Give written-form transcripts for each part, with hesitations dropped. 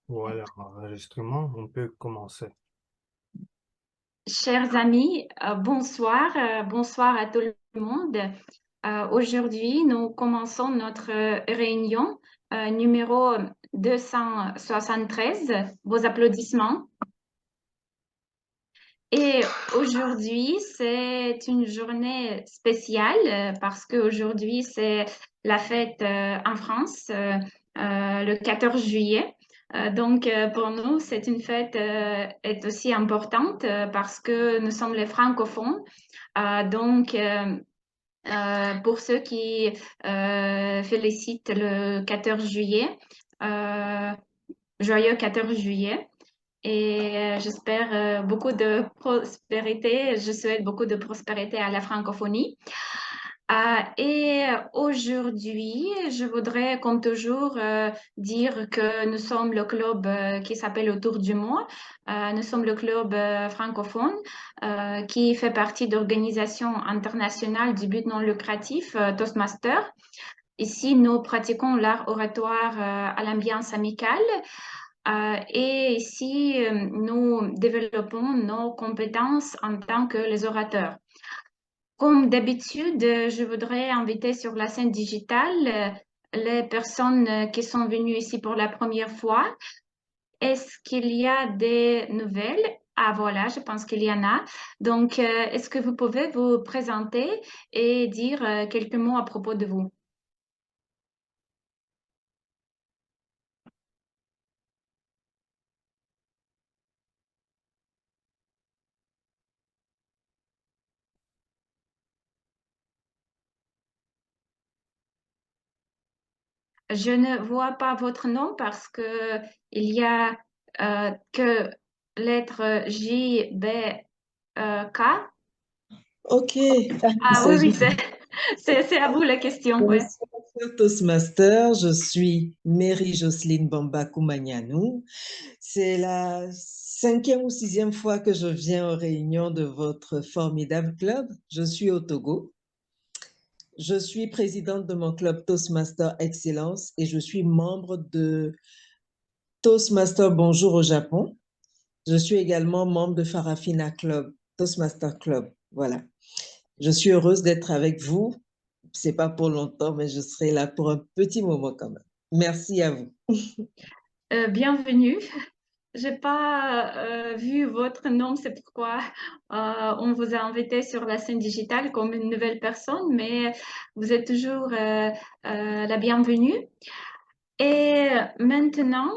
Voilà, enregistrement, on peut commencer. Chers amis, bonsoir, bonsoir à tout le monde. Aujourd'hui, nous commençons notre réunion numéro 273. Vos applaudissements. Et aujourd'hui, c'est une journée spéciale parce qu'aujourd'hui, c'est la fête en France, le 14 juillet. Donc, pour nous, c'est une fête est aussi importante parce que nous sommes les francophones. Donc, pour ceux qui félicitent le 14 juillet, euh, joyeux 14 juillet. Et j'espère beaucoup de prospérité. Je souhaite beaucoup de prospérité à la francophonie. Et aujourd'hui, je voudrais, comme toujours, dire que nous sommes le club qui s'appelle Autour du Mois. Nous sommes le club francophone qui fait partie d'organisations internationales du but non lucratif, Toastmaster. Ici, nous pratiquons l'art oratoire à l'ambiance amicale. Et ici, nous développons nos compétences en tant que les orateurs. Comme d'habitude, je voudrais inviter sur la scène digitale les personnes qui sont venues ici pour la première fois. Est-ce qu'il y a des nouvelles? Ah voilà, je pense qu'il y en a. Donc, est-ce que vous pouvez vous présenter et dire quelques mots à propos de vous? Je ne vois pas votre nom parce que il y a que lettre J, B, K. Ok, il Ah oui, s'agit oui, c'est à vous la question, ouais. de Toastmaster. Je suis Mary Jocelyne Bambakou Magnanou. C'est la cinquième ou sixième fois que je viens aux réunions de votre formidable club. Je suis au Togo. Je suis présidente de mon club Toastmaster Excellence et je suis membre de Toastmaster Bonjour au Japon. Je suis également membre de Farafina Club, Toastmaster Club. Voilà. Je suis heureuse d'être avec vous. C'est pas pour longtemps, mais je serai là pour un petit moment quand même. Merci à vous. Bienvenue. J'ai pas vu votre nom, c'est pourquoi on vous a invité sur la scène digitale comme une nouvelle personne, mais vous êtes toujours la bienvenue. Et maintenant,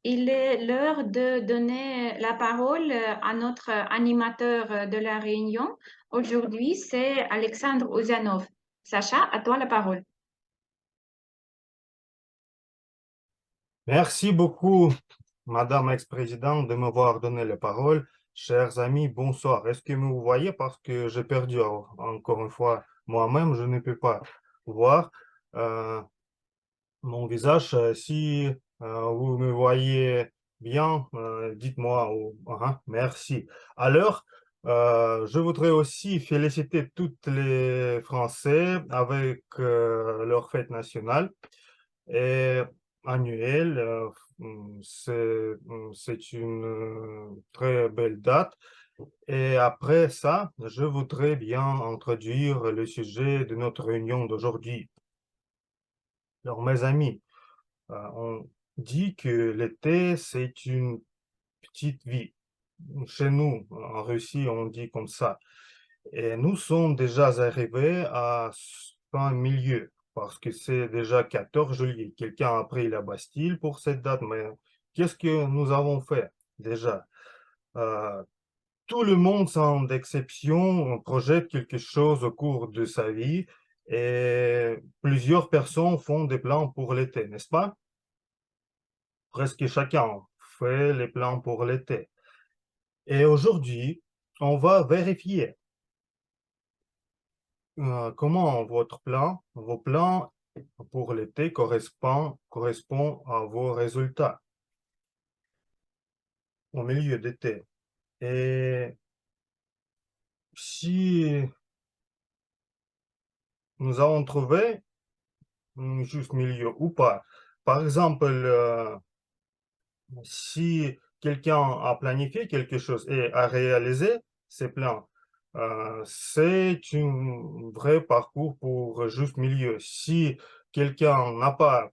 il est l'heure de donner la parole à notre animateur de la réunion. Aujourd'hui, c'est Alexandre Ouzanov. Sacha, à toi la parole. Merci beaucoup, Madame ex-présidente, de m'avoir donné la parole. Chers amis, bonsoir. Est-ce que vous voyez? Parce que j'ai perdu encore une fois moi-même, je ne peux pas voir euh, mon visage. Si vous me voyez bien, dites-moi. Merci. Alors, je voudrais aussi féliciter toutes les Français avec leur fête nationale et annuelle. C'est une très belle date. Et après ça, je voudrais bien introduire le sujet de notre réunion d'aujourd'hui. Alors, mes amis, on dit que l'été, c'est une petite vie. Chez nous, en Russie, on dit comme ça. Et nous sommes déjà arrivés à fin milieu, parce que c'est déjà 14 juillet. Quelqu'un a pris la Bastille pour cette date, mais qu'est-ce que nous avons fait déjà? Euh, Tout le monde, sans exception, projette quelque chose au cours de sa vie et plusieurs personnes font des plans pour l'été, n'est-ce pas? Presque chacun fait les plans pour l'été. Et aujourd'hui, on va vérifier comment vos plans pour l'été correspondent à vos résultats au milieu d'été. Et si nous avons trouvé un juste milieu ou pas, par exemple, Si quelqu'un a planifié quelque chose et a réalisé ses plans, c'est un vrai parcours pour juste milieu. Si quelqu'un n'a pas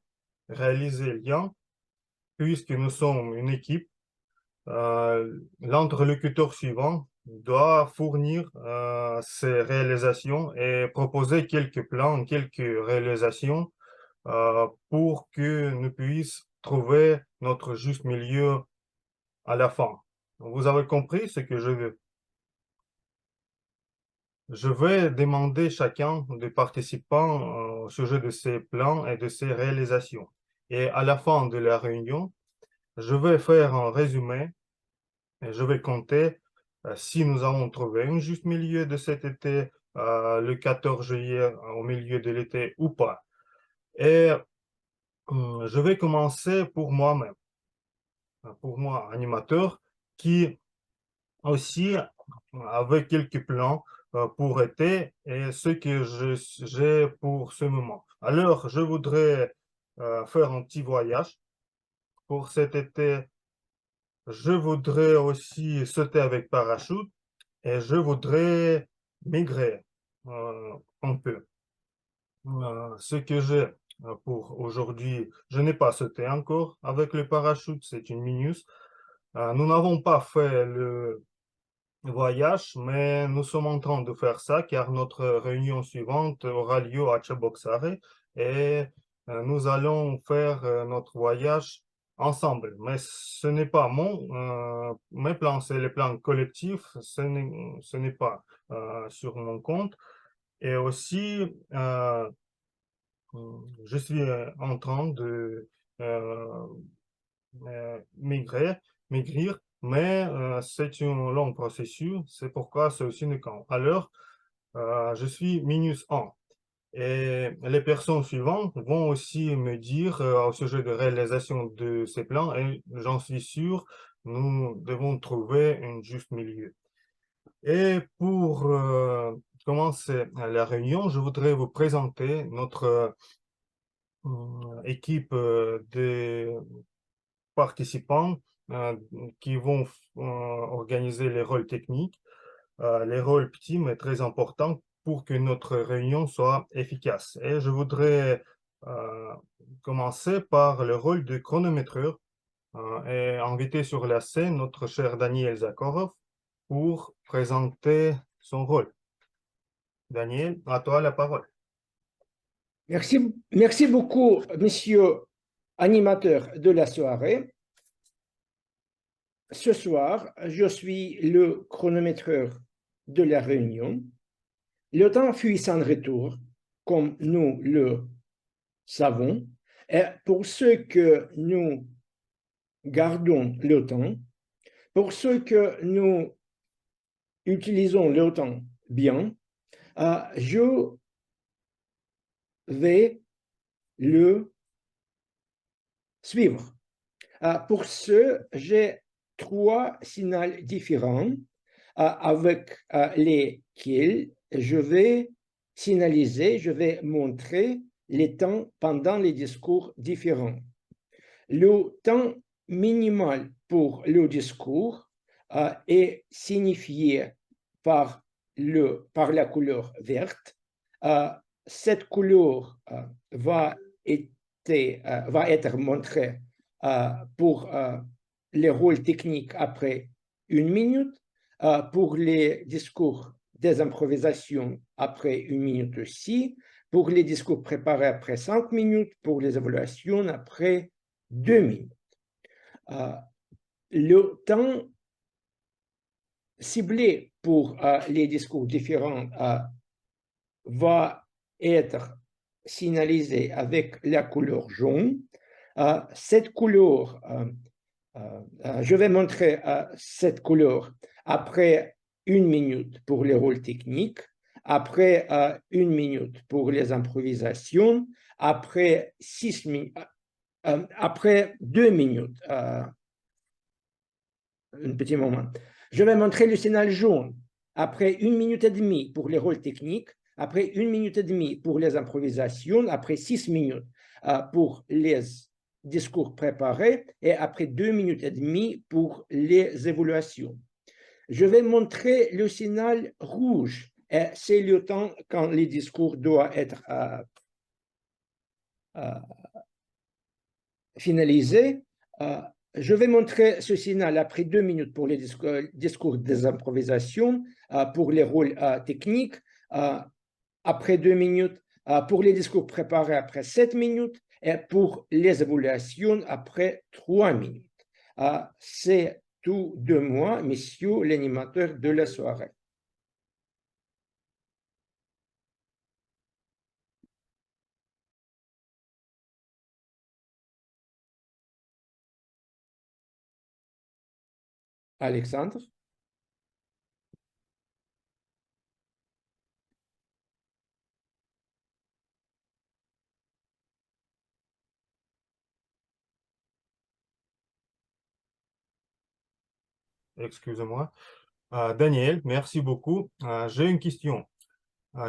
réalisé le lien, puisque nous sommes une équipe, l'interlocuteur suivant doit fournir ses réalisations et proposer quelques plans, quelques réalisations pour que nous puissions trouver notre juste milieu à la fin. Vous avez compris ce que je veux. Je vais demander chacun des participants au sujet de ses plans et de ses réalisations. Et à la fin de la réunion, je vais faire un résumé et je vais compter si nous avons trouvé un juste milieu de cet été, le 14 juillet, au milieu de l'été ou pas. Et je vais commencer pour moi-même, pour moi, animateur, qui aussi avec quelques plans pour été et ce que j'ai pour ce moment. Alors, je voudrais faire un petit voyage pour cet été. Je voudrais aussi sauter avec parachute et je voudrais migrer un peu. Ce que j'ai pour aujourd'hui, je n'ai pas sauté encore avec le parachute, c'est une minus. Nous n'avons pas fait le voyage, mais nous sommes en train de faire ça car notre réunion suivante aura lieu à Cheboksary et nous allons faire notre voyage ensemble. Mais ce n'est pas mes plans, c'est les plans collectifs, ce n'est pas sur mon compte. Et aussi, je suis en train de euh, maigrir, mais c'est un long processus, c'est pourquoi c'est aussi une camp. Alors, je suis minus 1. Et les personnes suivantes vont aussi me dire au sujet de réalisation de ces plans, et j'en suis sûr, nous devons trouver un juste milieu. Et pour commencer la réunion, je voudrais vous présenter notre équipe de participants qui vont organiser les rôles techniques, les rôles petits mais très importants pour que notre réunion soit efficace. Et je voudrais commencer par le rôle de chronométreur et inviter sur la scène notre cher Daniel Zakharov pour présenter son rôle. Daniel, à toi la parole. Merci beaucoup, monsieur animateur de la soirée. Ce soir, je suis le chronométreur de la réunion. Le temps fuit sans retour, comme nous le savons. Et pour ceux que nous gardons le temps, pour ceux que nous utilisons le temps bien, je vais le suivre. Pour ce, j'ai 3 signaux différents avec lesquels je vais signaliser, je vais montrer les temps pendant les discours différents. Le temps minimal pour le discours est signifié par la couleur verte. Cette couleur va être montrée pour les rôles techniques après 1 minute, pour les discours des improvisations après 1 minute aussi, pour les discours préparés après 5 minutes, pour les évaluations après 2 minutes. Le temps ciblé pour les discours différents va être signalisé avec la couleur jaune. Cette couleur, je vais montrer cette couleur après 1 minute pour les rôles techniques, après 1 minute pour les improvisations, après 2 minutes. Un petit moment. Je vais montrer le signal jaune après 1 minute et demie pour les rôles techniques, après 1 minute et demie pour les improvisations, après 6 minutes pour les discours préparés et après 2 minutes et demie pour les évaluations. Je vais montrer le signal rouge et c'est le temps quand les discours doivent être finalisés. Je vais montrer ce signal après 2 minutes pour les discours des improvisations, pour les rôles techniques, après 2 minutes, pour les discours préparés après 7 minutes et pour les évaluations après 3 minutes. C'est tout de moi, monsieur l'animateur de la soirée. Alexandre? Excusez-moi. Daniel, merci beaucoup. J'ai une question.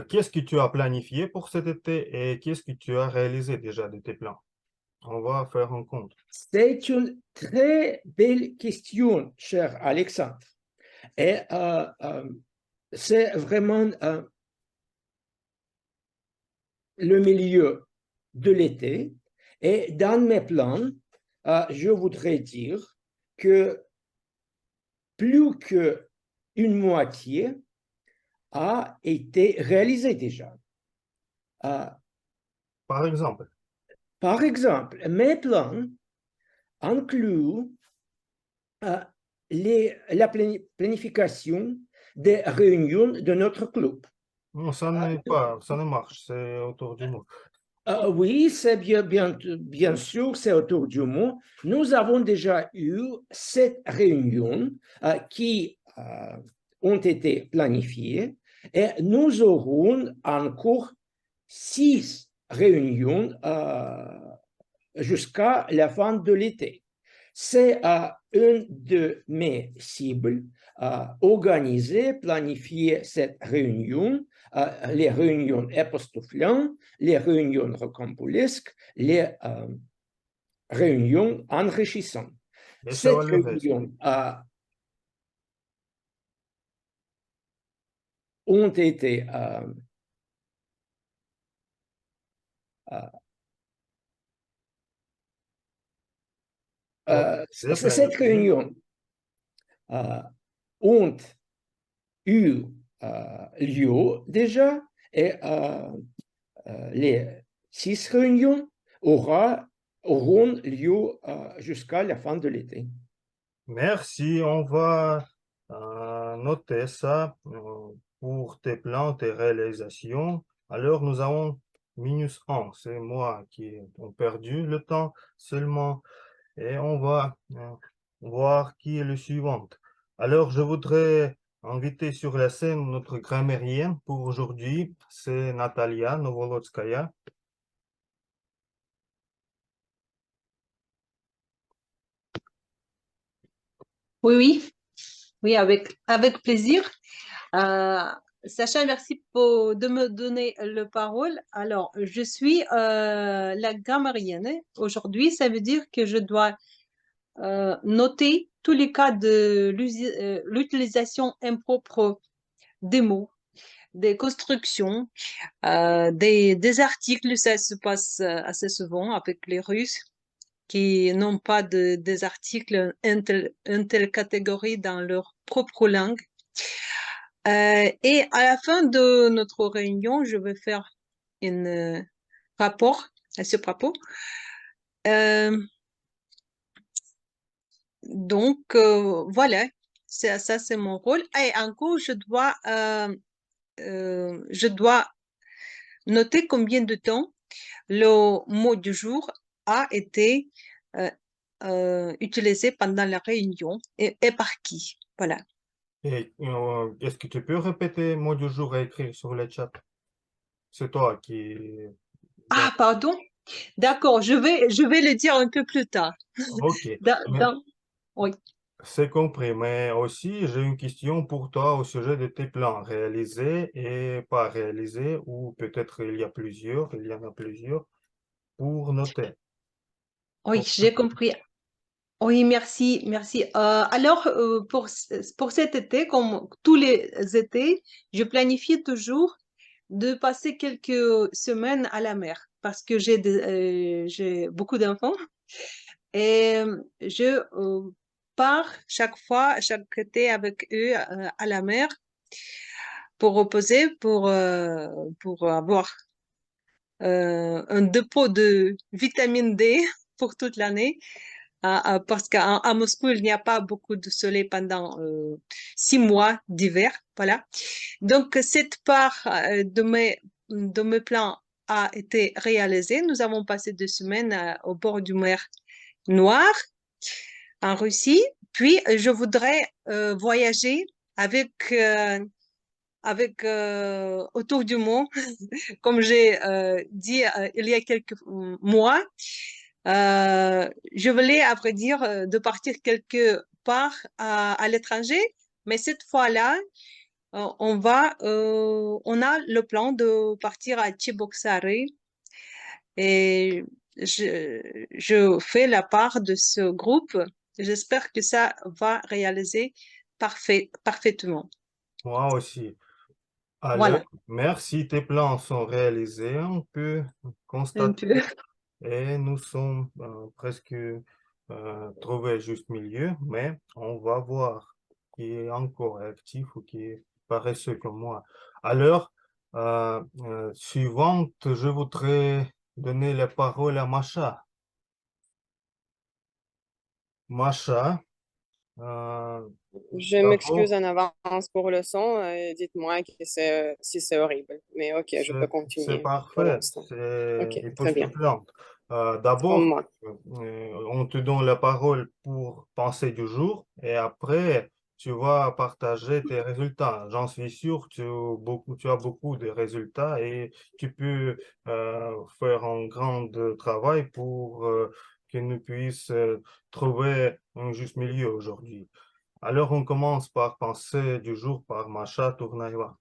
Qu'est-ce que tu as planifié pour cet été et qu'est-ce que tu as réalisé déjà de tes plans? On va faire un compte. C'est une très belle question, cher Alexandre. Et c'est vraiment le milieu de l'été. Et dans mes plans, je voudrais dire que plus qu'une moitié a été réalisée déjà. Par exemple, Par exemple, mes plans incluent la planification des réunions de notre club. non, ça n'est pas, ça ne marche, c'est autour du mot. Oui, c'est bien sûr, c'est autour du mot. Nous avons déjà eu 7 réunions qui ont été planifiées et nous aurons encore 6 réunions jusqu'à la fin de l'été. C'est une de mes cibles, organiser, planifier cette réunion, les réunions époustouflantes, les réunions rocambolesques, les réunions enrichissantes. Et ça Cette va le reste. réunion ont été J'ai cette planifié. réunion ont eu lieu déjà et les 6 réunions auront lieu jusqu'à la fin de l'été. Merci, on va noter ça pour tes plans, tes réalisations. Alors, nous avons -1, c'est moi qui ai perdu le temps seulement et on va voir qui est le suivant. Alors, je voudrais inviter sur la scène notre grammairienne pour aujourd'hui, c'est Natalia Novolodskaya. Oui, avec plaisir. Sacha, merci de me donner la parole. Alors, je suis la grammairienne. Aujourd'hui, ça veut dire que je dois noter tous les cas de l'utilisation impropre des mots, des constructions, des articles. Ça se passe assez souvent avec les Russes qui n'ont pas des articles une telle catégorie dans leur propre langue. Et à la fin de notre réunion, je vais faire un rapport à ce propos. Donc, voilà, ça c'est mon rôle. Et encore, je dois noter combien de temps le mot du jour a été utilisé pendant la réunion et par qui. Voilà. Et est-ce que tu peux répéter le mot du jour et écrire sur le chat? C'est toi qui... Ah, pardon. D'accord, je vais le dire un peu plus tard. Ok, Oui. c'est compris, mais aussi j'ai une question pour toi au sujet de tes plans réalisés et pas réalisés, ou peut-être il y en a plusieurs pour noter. Oui, j'ai compris. Oui, merci, merci. Alors, pour cet été, comme tous les étés, je planifie toujours de passer quelques semaines à la mer parce que j'ai beaucoup d'enfants et je pars chaque fois, chaque été avec eux à la mer pour reposer, pour avoir un dépôt de vitamine D pour toute l'année. Parce qu'à Moscou, il n'y a pas beaucoup de soleil pendant 6 mois d'hiver. Voilà. Donc, cette part de mes plans a été réalisée. Nous avons passé 2 semaines au bord du mer Noir en Russie. Puis, je voudrais voyager avec, autour du monde, comme j'ai dit il y a quelques mois. Je voulais, à vrai dire, de partir quelque part à l'étranger, mais cette fois-là, on a le plan de partir à Cheboksary et je fais la part de ce groupe. J'espère que ça va réaliser parfaitement. Moi aussi. Alors, Voilà, merci, tes plans sont réalisés, on peut un constater, peu. et nous sommes presque trouvés juste milieu, mais on va voir qui est encore actif ou qui est paresseux comme moi. Alors, suivante, je voudrais donner la parole à Macha. Macha, euh, Je d'abord, m'excuse en avance pour le son. Dites-moi si c'est horrible. Mais ok, je peux c'est continuer pour parfait, l'instant. c'est Ok, très bien. époustouflant. Comme D'abord, moi. on te donne la parole pour penser du jour et après, tu vas partager tes résultats. J'en suis sûr, tu as beaucoup de résultats et tu peux faire un grand travail pour que nous puissions trouver un juste milieu aujourd'hui. Alors, on commence par penser du jour par Macha Tournaïva.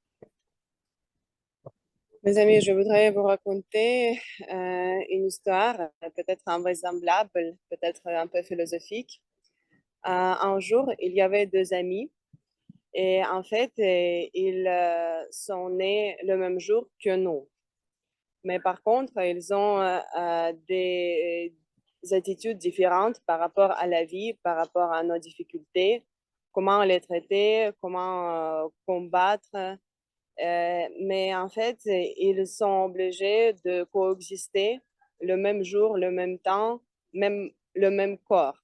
Mes amis, je voudrais vous raconter une histoire, peut-être invraisemblable, peut-être un peu philosophique. Un jour, il y avait deux amis et en fait, ils sont nés le même jour que nous. Mais par contre, ils ont des attitudes différentes par rapport à la vie, par rapport à nos difficultés, comment les traiter, comment combattre. Mais en fait, ils sont obligés de coexister le même jour, le même temps, même le même corps.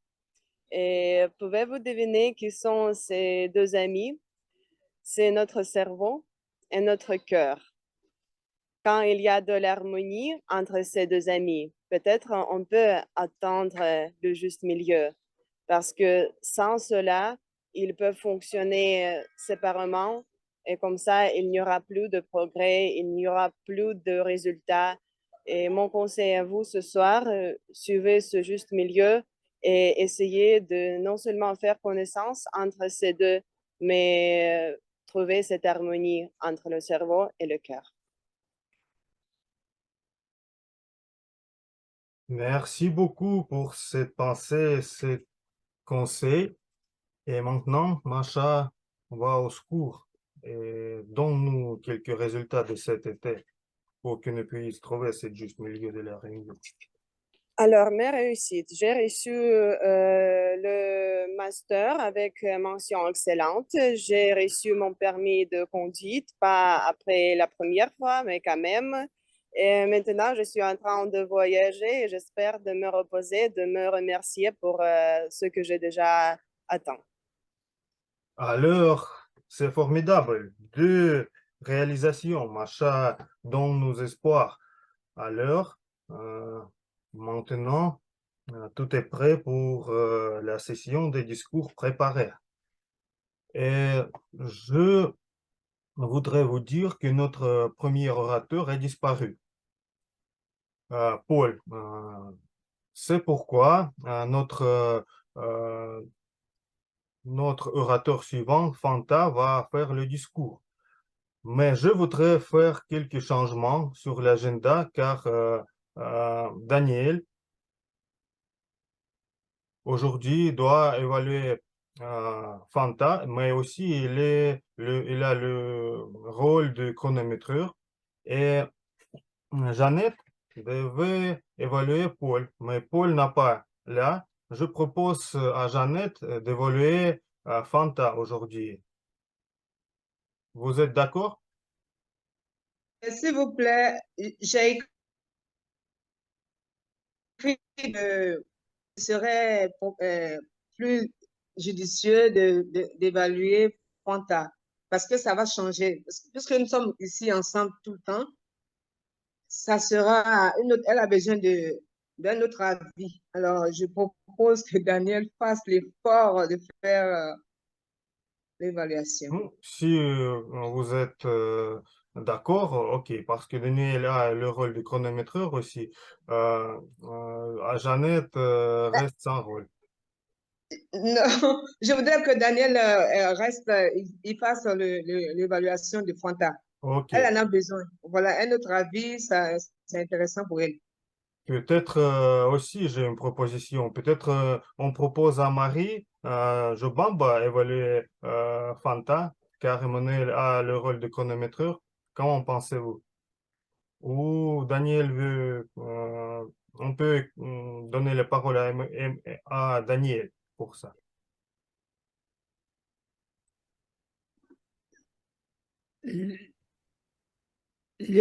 Et pouvez-vous deviner qui sont ces deux amis? C'est notre cerveau et notre cœur. Quand il y a de l'harmonie entre ces deux amis, peut-être on peut attendre le juste milieu, parce que sans cela, ils peuvent fonctionner séparément et comme ça, il n'y aura plus de progrès, il n'y aura plus de résultats. Et mon conseil à vous ce soir, suivez ce juste milieu et essayez de non seulement faire connaissance entre ces deux, mais trouver cette harmonie entre le cerveau et le cœur. Merci beaucoup pour cette pensée, ces conseils. Et maintenant, Macha, va au secours et donne-nous quelques résultats de cet été pour que nous puissions trouver ce juste milieu de la réunion. Alors, mes réussites. J'ai reçu le master avec mention excellente. J'ai reçu mon permis de conduite, pas après la première fois, mais quand même. Et maintenant, je suis en train de voyager et j'espère de me reposer, de me remercier pour ce que j'ai déjà atteint. Alors, c'est formidable. Deux réalisations, Macha, dont nos espoirs. Alors, euh, maintenant, tout est prêt pour la session des discours préparés. Et je voudrais vous dire que notre premier orateur est disparu. Paul, c'est pourquoi notre orateur suivant, Fanta, va faire le discours. Mais je voudrais faire quelques changements sur l'agenda car Daniel aujourd'hui doit évaluer Fanta, mais aussi il a le rôle de chronométreur. Et Jeannette devait évaluer Paul, mais Paul n'a pas là. Je propose à Jeannette d'évaluer Fanta aujourd'hui. Vous êtes d'accord? S'il vous plaît, j'ai écrit que ce serait plus judicieux d'évaluer Fanta parce que ça va changer. Puisque nous sommes ici ensemble tout le temps, ça sera elle a besoin d'un autre avis. Alors, je propose que Daniel fasse l'effort de faire l'évaluation. Si vous êtes d'accord, ok, parce que Daniel a le rôle de chronométreur aussi. Jeannette reste sans rôle. Non, je voudrais que Daniel reste, il fasse l'évaluation de Fanta. Ok. Elle en a besoin. Voilà, un autre avis, c'est intéressant pour elle. Peut-être aussi, j'ai une proposition. Peut-être on propose à Marie Jobamba évaluer Fanta, car Emmanuel a le rôle de chronométreur. Qu'en pensez-vous? Ou Daniel veut, on peut donner la parole à Daniel pour ça. Les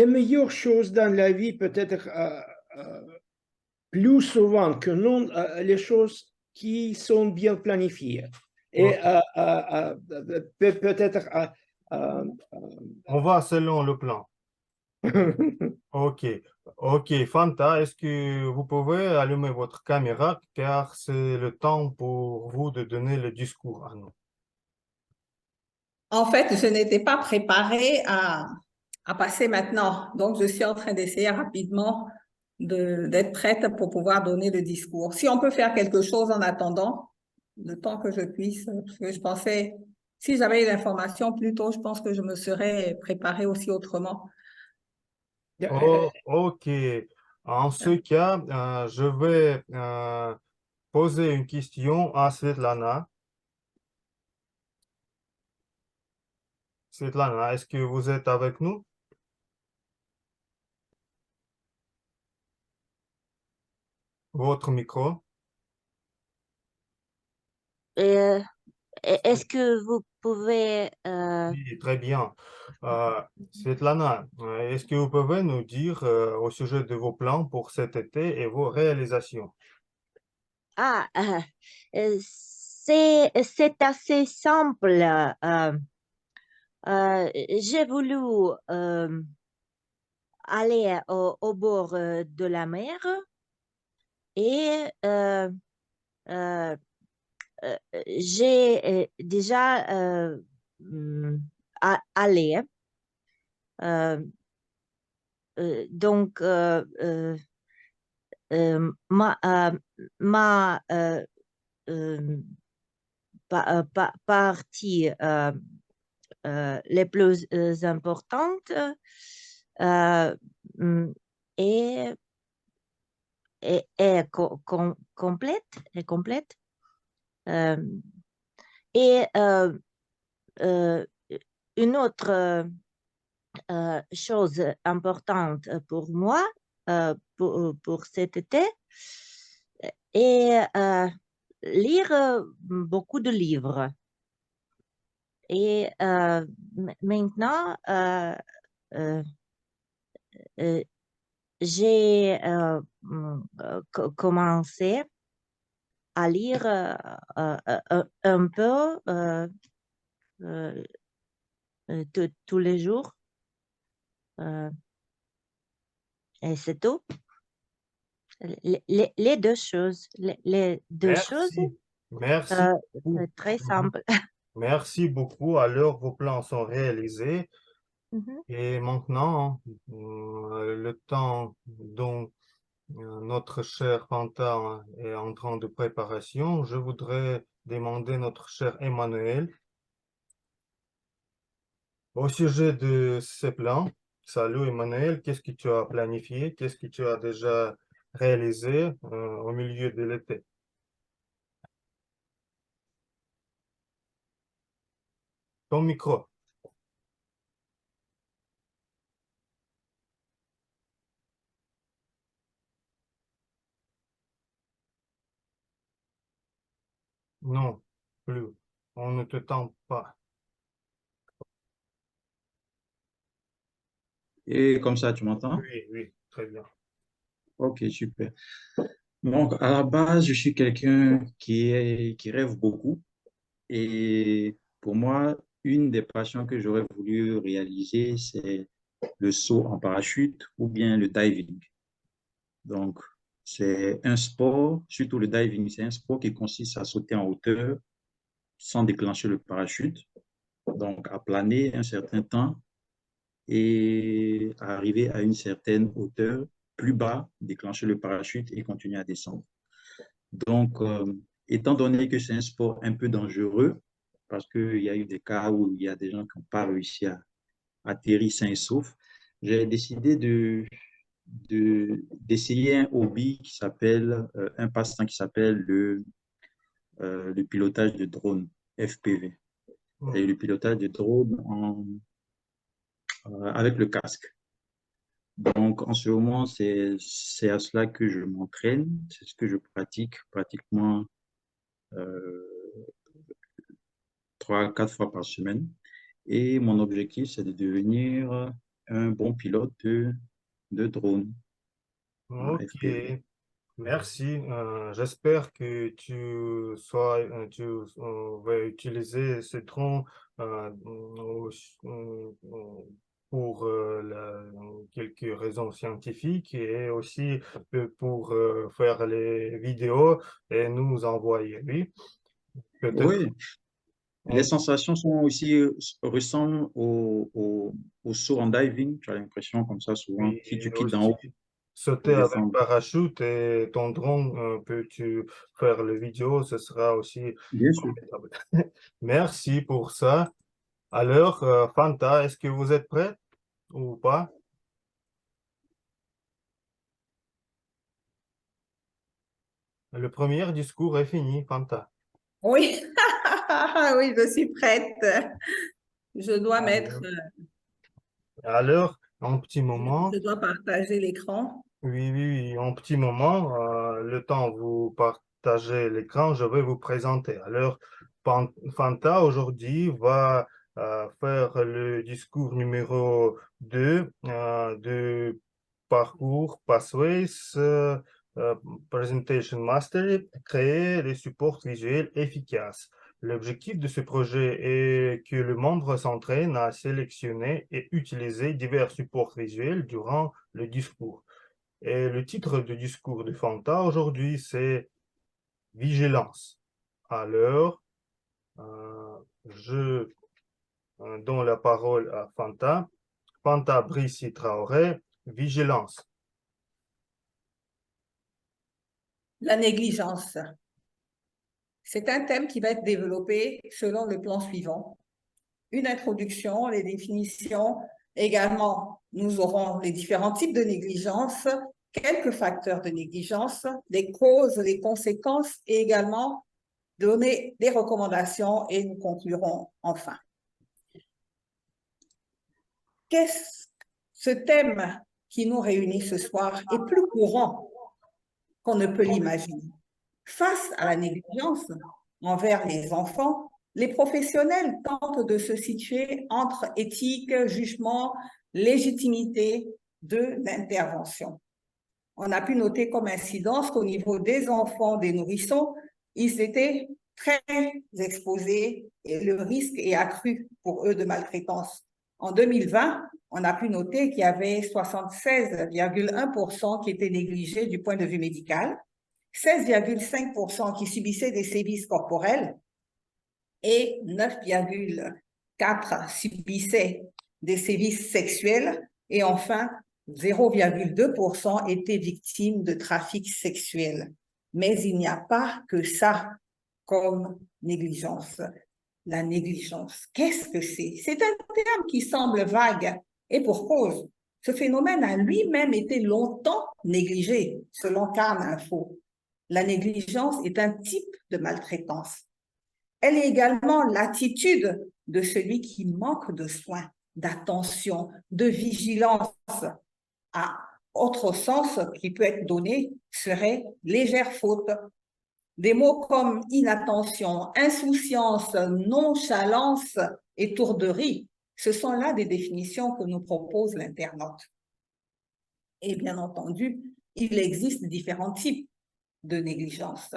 meilleures choses dans la vie, peut-être plus souvent que non, les choses qui sont bien planifiées. Et peut-être On va selon le plan. Ok, ok. Fanta, est-ce que vous pouvez allumer votre caméra car c'est le temps pour vous de donner le discours à nous. En fait, je n'étais pas préparée à passer maintenant. Donc, je suis en train d'essayer rapidement d'être prête pour pouvoir donner le discours. Si on peut faire quelque chose en attendant, le temps que je puisse, parce que je pensais, si j'avais eu l'information plus tôt, je pense que je me serais préparée aussi autrement. Oh, ok. En ce cas, je vais poser une question à Svetlana. Svetlana, est-ce que vous êtes avec nous? Votre micro. Euh, Est-ce que vous pouvez... Oui, très bien. Svetlana, est-ce que vous pouvez nous dire au sujet de vos plans pour cet été et vos réalisations? Ah, c'est assez simple. J'ai voulu aller au bord de la mer et euh, j'ai déjà allé. Euh, donc, ma partie les plus importantes euh, mm, est, complète, est complète. Euh, et euh, une autre chose importante pour moi pour cet été est lire beaucoup de livres. Et maintenant, j'ai commencé à lire un peu euh, tous les jours. Et c'est tout. Les deux choses. Les deux choses, Merci. Merci beaucoup. c'est très simple. Merci beaucoup. Alors, vos plans sont réalisés. Mhm. Et maintenant, le temps dont notre cher Fanta est en train de préparation, je voudrais demander notre cher Emmanuel au sujet de ces plans. Salut Emmanuel, qu'est-ce que tu as planifié? Qu'est-ce que tu as déjà réalisé au milieu de l'été? Ton micro. Non, plus. On ne te tente pas. Et comme ça, tu m'entends? Oui, oui, très bien. Ok, super. Donc, à la base, je suis quelqu'un qui rêve beaucoup. Et pour moi, une des passions que j'aurais voulu réaliser, c'est le saut en parachute ou bien le diving. Donc, c'est un sport, surtout le diving, c'est un sport qui consiste à sauter en hauteur sans déclencher le parachute. Donc, à planer un certain temps et à arriver à une certaine hauteur, plus bas, déclencher le parachute et continuer à descendre. Donc, étant donné que c'est un sport un peu dangereux, parce qu'il y a eu des cas où il y a des gens qui n'ont pas réussi à atterrir sains et saufs, j'ai décidé d'essayer un hobby qui s'appelle, un passe-temps qui s'appelle le pilotage de drone, FPV. Et le pilotage de drone avec le casque. Donc, en ce moment, c'est à cela que je m'entraîne, c'est ce que je pratique pratiquement 3 à 4 fois par semaine. Et mon objectif, c'est de devenir un bon pilote de drone en Ok, FPV. merci. J'espère que tu vas utiliser ce tronc pour quelques raisons scientifiques et aussi pour faire les vidéos et nous envoyer. Oui, peut-être. Oui, les sensations sont aussi ressemblent au saut en diving. Tu as l'impression comme ça souvent. Oui, Si tu et quittes d'en aussi haut sauter pour avec descendre. parachute et ton drone, peux-tu faire le vidéo, ce sera aussi Bien sûr. formidable. Merci pour ça. Alors, Fanta, est-ce que vous êtes prêt ou pas? Le premier discours est fini, Fanta. Oui, oui, je suis prête. Je dois mettre, Alors, en petit moment, je dois partager l'écran. oui, oui, oui, en petit moment, le temps vous partagez l'écran, je vais vous présenter. Alors, Fanta aujourd'hui va faire le discours numéro 2 de parcours Pathways euh, Presentation Mastery, créer les supports visuels efficaces. L'objectif de ce projet est que le membre s'entraîne à sélectionner et utiliser divers supports visuels durant le discours. Et le titre du discours de Fanta aujourd'hui, c'est Vigilance. Alors, je donne la parole à Fanta. Fanta Brici Traoré, Vigilance. La négligence. C'est un thème qui va être développé selon le plan suivant. Une introduction, les définitions. Également, nous aurons les différents types de négligence, quelques facteurs de négligence, les causes, les conséquences et également donner des recommandations et nous conclurons enfin. Ce thème qui nous réunit ce soir est plus courant qu'on ne peut l'imaginer. Face à la négligence envers les enfants, les professionnels tentent de se situer entre éthique, jugement, légitimité de l'intervention. On a pu noter comme incidence qu'au niveau des enfants, des nourrissons, ils étaient très exposés et le risque est accru pour eux de maltraitance. En 2020, on a pu noter qu'il y avait 76,1% qui étaient négligés du point de vue médical, 16,5% qui subissaient des sévices corporels et 9,4% subissaient des sévices sexuels et enfin 0,2% étaient victimes de trafic sexuel. Mais il n'y a pas que ça comme négligence. La négligence, qu'est-ce que c'est? C'est un terme qui semble vague et pour cause. Ce phénomène a lui-même été longtemps négligé, selon Carne Info. La négligence est un type de maltraitance. Elle est également l'attitude de celui qui manque de soins, d'attention, de vigilance. À autre sens qui peut être donné serait légère faute. Des mots comme inattention, insouciance, nonchalance, étourderie, ce sont là des définitions que nous propose l'internaute. Et bien entendu, il existe différents types de négligence.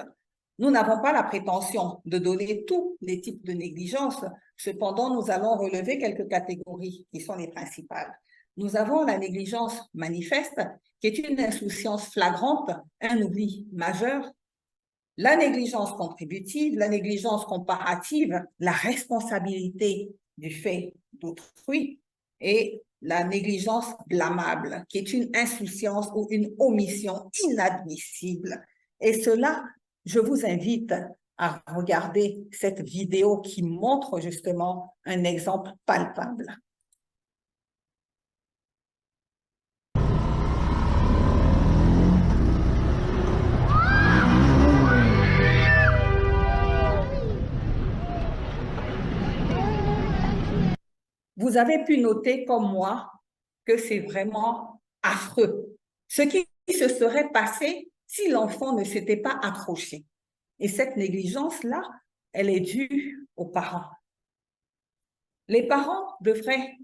Nous n'avons pas la prétention de donner tous les types de négligence, cependant nous allons relever quelques catégories qui sont les principales. Nous avons la négligence manifeste, qui est une insouciance flagrante, un oubli majeur, la négligence contributive, la négligence comparative, la responsabilité du fait d'autrui et la négligence blâmable, qui est une insouciance ou une omission inadmissible. Et cela, je vous invite à regarder cette vidéo qui montre justement un exemple palpable. Vous avez pu noter comme moi que c'est vraiment affreux. Ce qui se serait passé si l'enfant ne s'était pas accroché. Et cette négligence-là, elle est due aux parents. Les parents devraient,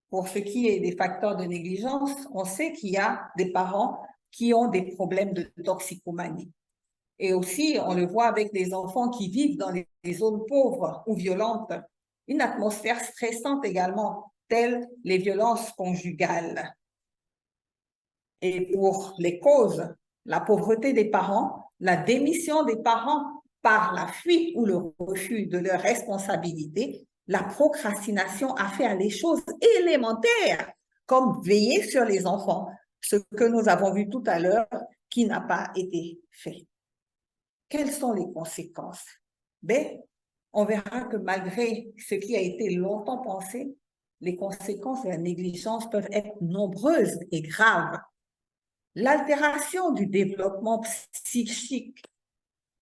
pour ce qui est des facteurs de négligence, on sait qu'il y a des parents qui ont des problèmes de toxicomanie. Et aussi, on le voit avec des enfants qui vivent dans les zones pauvres ou violentes, une atmosphère stressante également, telles les violences conjugales. Et pour les causes, la pauvreté des parents, la démission des parents par la fuite ou le refus de leurs responsabilités, la procrastination a fait à les choses élémentaires, comme veiller sur les enfants, ce que nous avons vu tout à l'heure qui n'a pas été fait. Quelles sont les conséquences? Ben, on verra que malgré ce qui a été longtemps pensé, les conséquences de la négligence peuvent être nombreuses et graves. L'altération du développement psychique,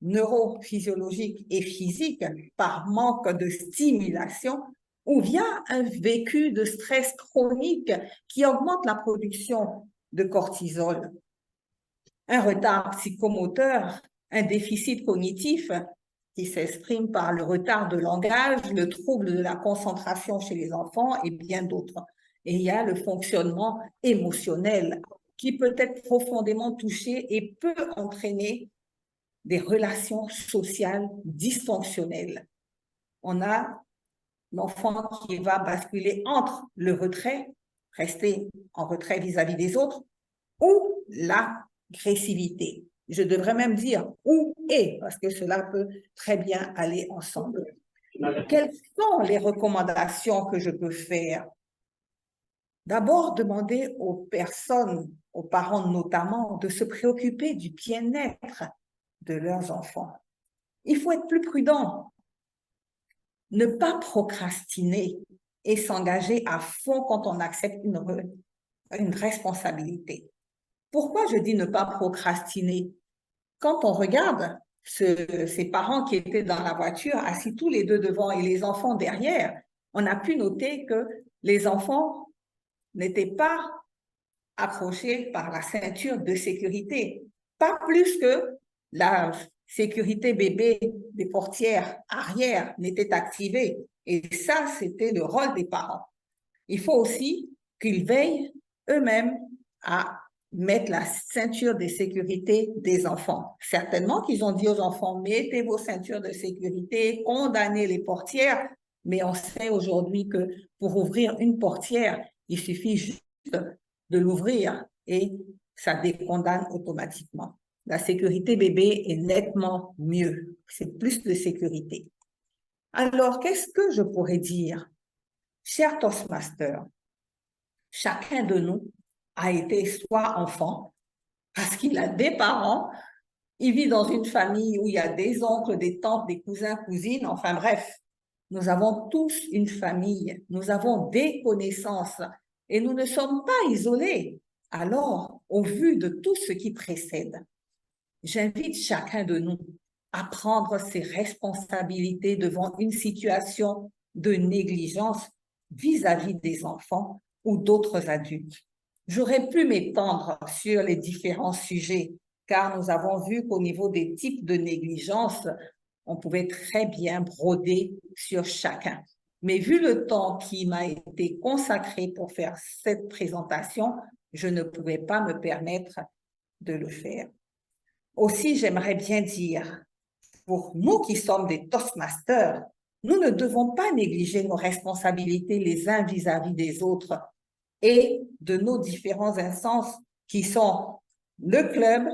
neurophysiologique et physique par manque de stimulation ou via un vécu de stress chronique qui augmente la production de cortisol. Un retard psychomoteur, un déficit cognitif qui s'exprime par le retard de langage, le trouble de la concentration chez les enfants et bien d'autres. Et il y a le fonctionnement émotionnel qui peut être profondément touché et peut entraîner des relations sociales dysfonctionnelles. On a l'enfant qui va basculer entre le retrait, rester en retrait vis-à-vis des autres, ou l'agressivité. Je devrais même dire ou et, parce que cela peut très bien aller ensemble. Quelles sont les recommandations que je peux faire? D'abord, demander aux personnes, aux parents notamment, de se préoccuper du bien-être de leurs enfants. Il faut être plus prudent, ne pas procrastiner et s'engager à fond quand on accepte une responsabilité. Pourquoi je dis ne pas procrastiner? Quand on regarde ces parents qui étaient dans la voiture, assis tous les deux devant et les enfants derrière, on a pu noter que les enfants n'étaient pas accrochés par la ceinture de sécurité, pas plus que la sécurité bébé des portières arrière n'était activée. Et ça, c'était le rôle des parents. Il faut aussi qu'ils veillent eux-mêmes à mettre la ceinture de sécurité des enfants. Certainement qu'ils ont dit aux enfants, mettez vos ceintures de sécurité, condamnez les portières, mais on sait aujourd'hui que pour ouvrir une portière, il suffit juste de l'ouvrir et ça décondamne automatiquement. La sécurité bébé est nettement mieux. C'est plus de sécurité. Alors, qu'est-ce que je pourrais dire? Cher Toastmaster, chacun de nous a été soit enfant, parce qu'il a des parents, il vit dans une famille où il y a des oncles, des tantes, des cousins, cousines, enfin bref, nous avons tous une famille, nous avons des connaissances et nous ne sommes pas isolés. Alors, au vu de tout ce qui précède, j'invite chacun de nous à prendre ses responsabilités devant une situation de négligence vis-à-vis des enfants ou d'autres adultes. J'aurais pu m'étendre sur les différents sujets, car nous avons vu qu'au niveau des types de négligence, on pouvait très bien broder sur chacun. Mais vu le temps qui m'a été consacré pour faire cette présentation, je ne pouvais pas me permettre de le faire. Aussi, j'aimerais bien dire, pour nous qui sommes des Toastmasters, nous ne devons pas négliger nos responsabilités les uns vis-à-vis des autres et de nos différentes instances qui sont le club,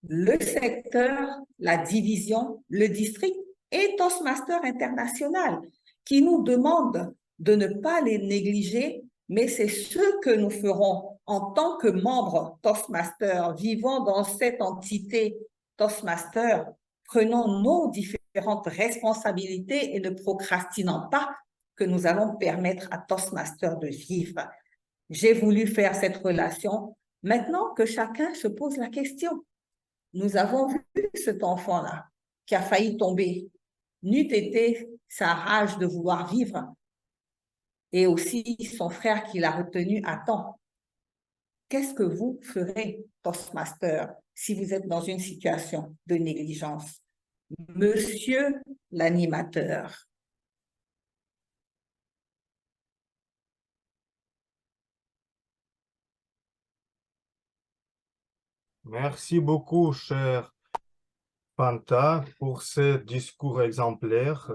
le secteur, la division, le district et Toastmaster International qui nous demandent de ne pas les négliger, mais c'est ce que nous ferons en tant que membres Toastmaster, vivant dans cette entité Toastmaster, prenons nos différentes responsabilités et ne procrastinons pas que nous allons permettre à Toastmaster de vivre. J'ai voulu faire cette relation. Maintenant que chacun se pose la question, nous avons vu cet enfant-là qui a failli tomber, n'eût été sa rage de vouloir vivre, et aussi son frère qui l'a retenu à temps. Qu'est-ce que vous ferez, Toastmaster, si vous êtes dans une situation de négligence? Monsieur l'animateur. Merci beaucoup, cher Fanta, pour ce discours exemplaire.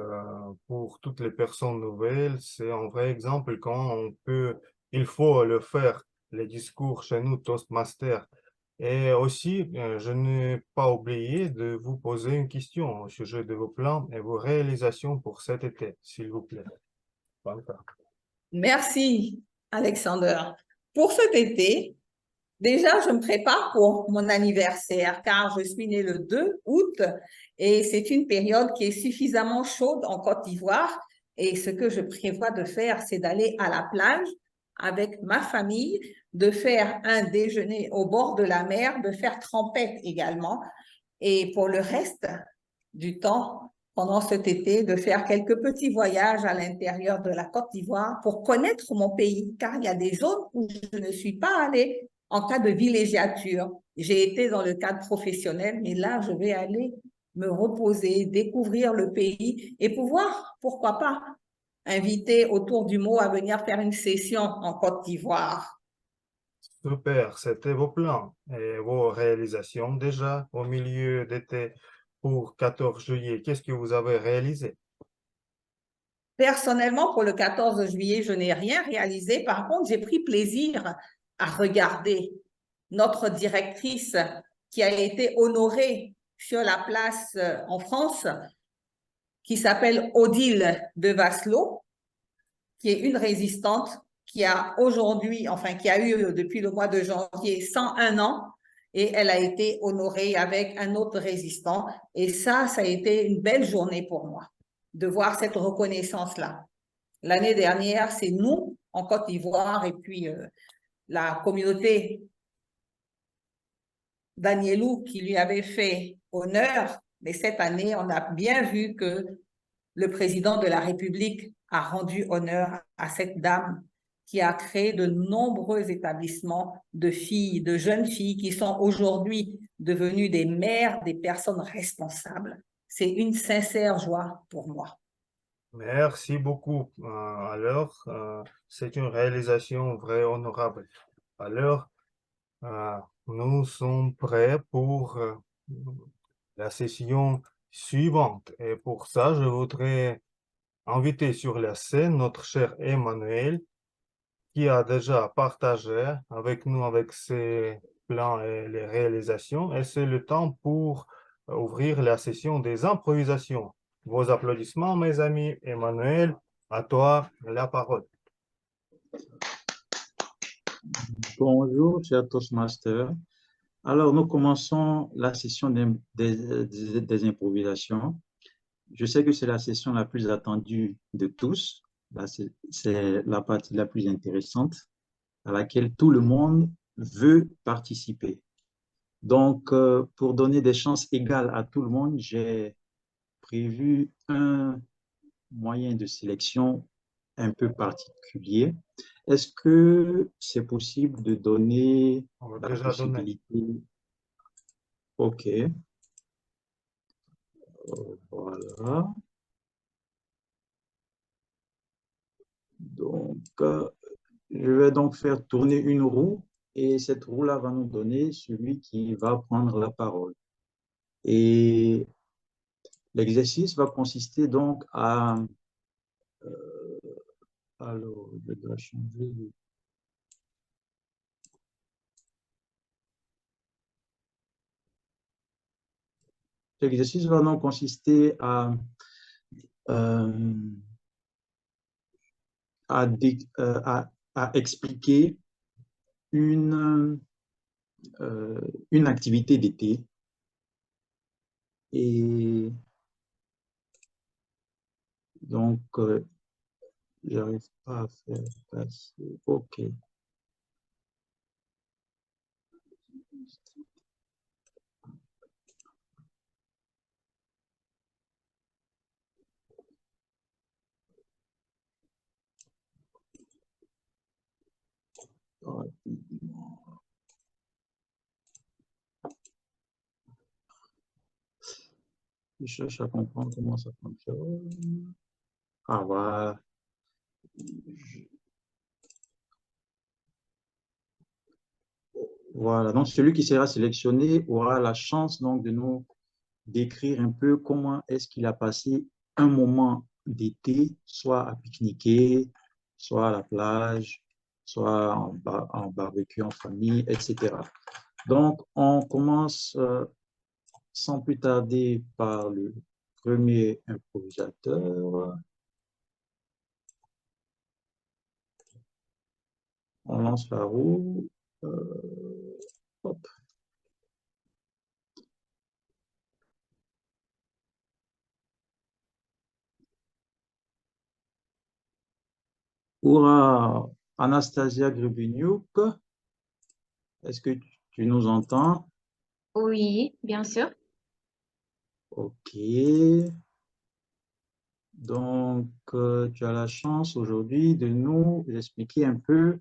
Pour toutes les personnes nouvelles, c'est un vrai exemple quand il faut le faire, les discours chez nous, Toastmaster. Et aussi, je n'ai pas oublié de vous poser une question au sujet de vos plans et vos réalisations pour cet été, s'il vous plaît. Fanta. Merci, Alexander. Pour cet été, déjà, je me prépare pour mon anniversaire car je suis née le 2 août et c'est une période qui est suffisamment chaude en Côte d'Ivoire. Et ce que je prévois de faire, c'est d'aller à la plage avec ma famille, de faire un déjeuner au bord de la mer, de faire trempette également. Et pour le reste du temps, pendant cet été, de faire quelques petits voyages à l'intérieur de la Côte d'Ivoire pour connaître mon pays, car il y a des zones où je ne suis pas allée en cas de villégiature. J'ai été dans le cadre professionnel, mais là, je vais aller me reposer, découvrir le pays et pouvoir, pourquoi pas, inviter autour du mot à venir faire une session en Côte d'Ivoire. Super, c'était vos plans et vos réalisations déjà au milieu d'été pour 14 juillet. Qu'est-ce que vous avez réalisé? Personnellement, pour le 14 juillet, je n'ai rien réalisé. Par contre, j'ai pris plaisir à regarder notre directrice qui a été honorée sur la place en France, qui s'appelle Odile de Vasselot, qui est une résistante qui a aujourd'hui, enfin qui a eu depuis le mois de janvier 101 ans, et elle a été honorée avec un autre résistant. Et ça a été une belle journée pour moi, de voir cette reconnaissance-là. L'année dernière, c'est nous, en Côte d'Ivoire, et puis la communauté Danielou qui lui avait fait honneur. Mais cette année, on a bien vu que le président de la République a rendu honneur à cette dame qui a créé de nombreux établissements de filles, de jeunes filles qui sont aujourd'hui devenues des mères, des personnes responsables. C'est une sincère joie pour moi. Merci beaucoup. Alors, c'est une réalisation vraiment honorable. Alors, nous sommes prêts pour la session suivante. Et pour ça, je voudrais inviter sur la scène notre cher Emmanuel, qui a déjà partagé avec nous avec ses plans et les réalisations. Et c'est le temps pour ouvrir la session des improvisations. Vos applaudissements, mes amis. Emmanuel, à toi la parole. Bonjour, chers Toastmasters. Alors, nous commençons la session des improvisations. Je sais que c'est la session la plus attendue de tous. C'est la partie la plus intéressante à laquelle tout le monde veut participer. Donc, pour donner des chances égales à tout le monde, j'ai prévu un moyen de sélection un peu particulier. Est-ce que c'est possible de donner On va la déjà donner. possibilité? OK. Voilà. Donc, je vais donc faire tourner une roue et cette roue-là va nous donner celui qui va prendre la parole. Et l'exercice va consister donc à... alors, je dois changer. L'exercice va donc consister euh, à expliquer une activité d'été. Et donc, j'arrive pas à faire passer. OK. Je cherche à comprendre comment ça fonctionne. Ah, voilà. Voilà. Donc, celui qui sera sélectionné aura la chance donc de nous décrire un peu comment est-ce qu'il a passé un moment d'été, soit à pique-niquer, soit à la plage, soit en barbecue en famille, etc. Donc, on commence sans plus tarder par le premier improvisateur. On lance la roue. Hop. Pour Anastasia Gribuniuk, est-ce que tu nous entends? Oui, bien sûr. OK. Donc, tu as la chance aujourd'hui de nous expliquer un peu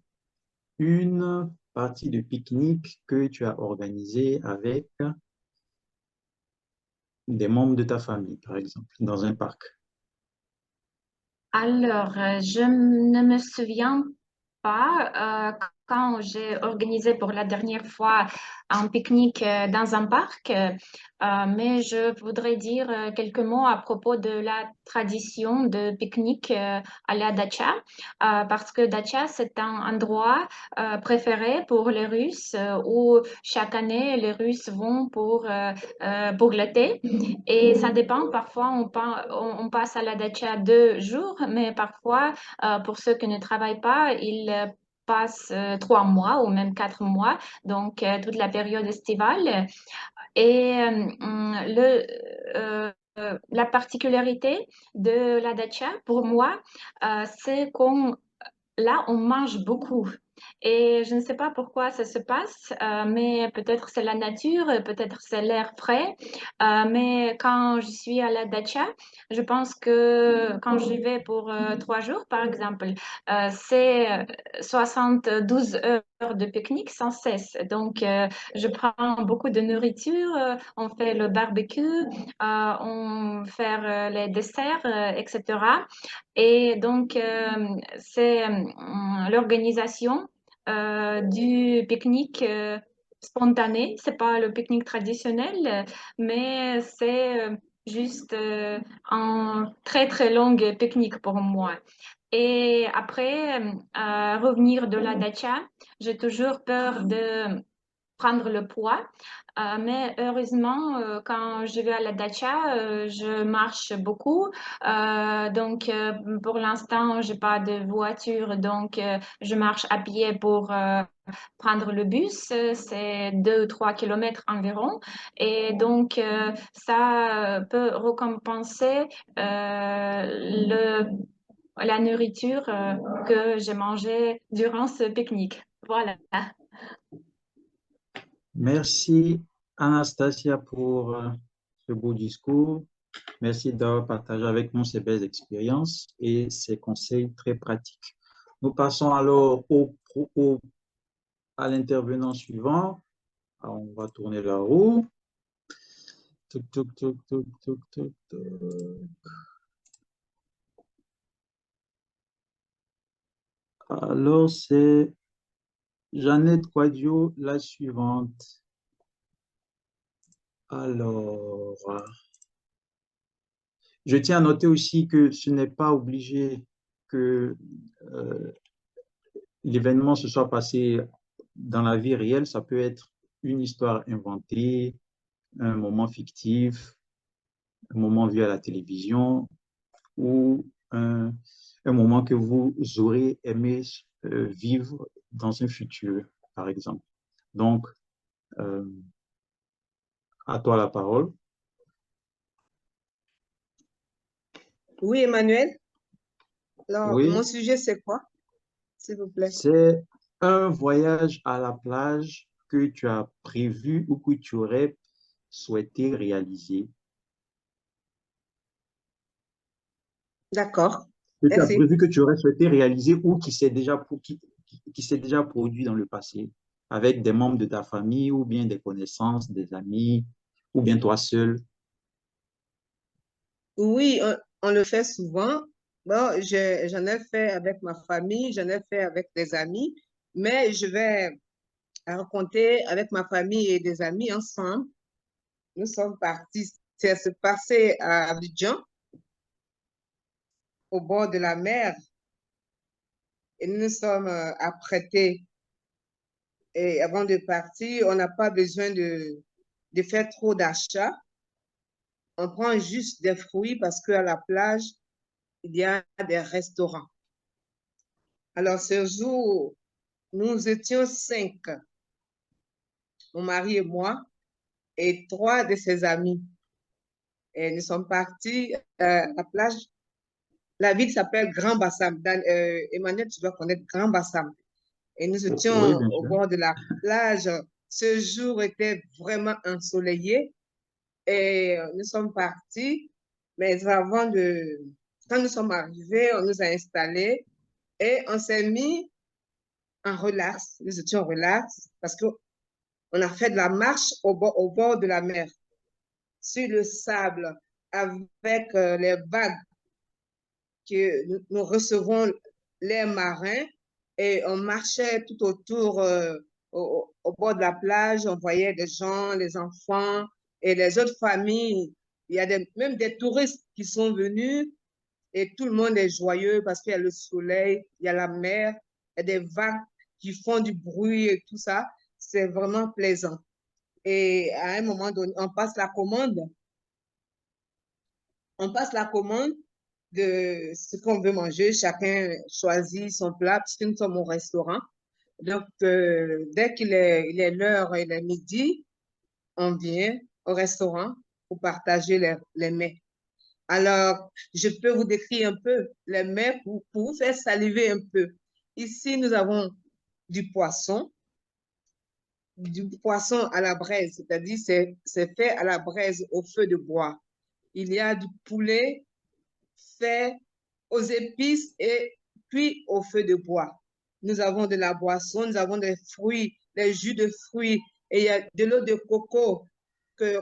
une partie de pique-nique que tu as organisée avec des membres de ta famille, par exemple, dans un parc. Alors, je ne me souviens pas quand j'ai organisé pour la dernière fois un pique-nique dans un parc, mais je voudrais dire quelques mots à propos de la tradition de pique-nique à la dacha, parce que dacha, c'est un endroit préféré pour les Russes où chaque année les Russes vont pour l'été. Et ça dépend, parfois on passe à la dacha 2 jours, mais parfois, pour ceux qui ne travaillent pas, ils passent 3 mois ou même 4 mois, donc toute la période estivale. Et la particularité de la dacha, pour moi, c'est qu'on là, on mange beaucoup. Et je ne sais pas pourquoi ça se passe, mais peut-être c'est la nature, peut-être c'est l'air frais. Mais quand je suis à la dacha, je pense que quand j'y vais pour 3 jours, par exemple, c'est 72 heures de pique-nique sans cesse. Donc, je prends beaucoup de nourriture, on fait le barbecue, on fait les desserts, etc. Et donc, c'est l'organisation du pique-nique spontané. C'est pas le pique-nique traditionnel, mais c'est juste un très très long pique-nique pour moi. Et après, revenir de la dacha, j'ai toujours peur de prendre le poids. Mais heureusement, quand je vais à la dacha, je marche beaucoup. Donc, pour l'instant, j'ai pas de voiture, donc je marche à pied pour prendre le bus. C'est 2 ou 3 kilomètres environ. Et donc, ça peut récompenser la nourriture que j'ai mangée durant ce pique-nique. Voilà. Merci, Anastasia, pour ce beau discours. Merci d'avoir partagé avec nous ces belles expériences et ces conseils très pratiques. Nous passons alors à l'intervenant suivant. Alors, on va tourner la roue. Tuc, tuc, tuc, tuc, tuc, tuc, tuc. Alors, c'est Jeannette Quadio, la suivante. Alors, je tiens à noter aussi que ce n'est pas obligé que l'événement se soit passé dans la vie réelle. Ça peut être une histoire inventée, un moment fictif, un moment vu à la télévision ou un moment que vous aurez aimé vivre dans un futur, par exemple. Donc, à toi la parole. Oui, Emmanuel. Alors, Oui, mon sujet, c'est quoi, s'il vous plaît? c'est un voyage à la plage que tu as prévu ou que tu aurais souhaité réaliser. D'accord. Que tu as Merci. prévu, que tu aurais souhaité réaliser ou qui s'est déjà produit dans le passé avec des membres de ta famille ou bien des connaissances, des amis ou bien toi seul. Oui, on le fait souvent. Bon, j'en ai fait avec ma famille, j'en ai fait avec des amis, mais je vais raconter avec ma famille et des amis ensemble. Nous sommes partis, c'est se passer à Abidjan, au bord de la mer, et nous nous sommes apprêtés. Et avant de partir, on n'a pas besoin de faire trop d'achats. On prend juste des fruits parce qu'à la plage, il y a des restaurants. Alors, ce jour, nous étions 5, mon mari et moi, et 3 de ses amis. Et nous sommes partis à la plage. La ville s'appelle Grand Bassam. Emmanuel, tu dois connaître Grand Bassam. Et nous étions Oui, bien au sûr. bord de la plage. Ce jour était vraiment ensoleillé et nous sommes partis. Mais quand nous sommes arrivés, on nous a installés et on s'est mis en relax. Nous étions en relax parce qu'on a fait de la marche au bord de la mer, sur le sable, avec les vagues que nous recevons les marins et on marchait tout autour au bord de la plage. On voyait des gens, les enfants et les autres familles. Il y a même des touristes qui sont venus et tout le monde est joyeux parce qu'il y a le soleil, il y a la mer, il y a des vagues qui font du bruit et tout ça. C'est vraiment plaisant. Et à un moment donné, on passe la commande. On passe la commande de ce qu'on veut manger. Chacun choisit son plat puisque nous sommes au restaurant. Donc, dès il est l'heure, il est midi, on vient au restaurant pour partager les mets. Alors, je peux vous décrire un peu les mets pour vous faire saliver un peu. Ici, nous avons du poisson à la braise, c'est-à-dire c'est fait à la braise au feu de bois. Il y a du poulet fait aux épices et cuit au feu de bois. Nous avons de la boisson, nous avons des fruits, des jus de fruits et il y a de l'eau de coco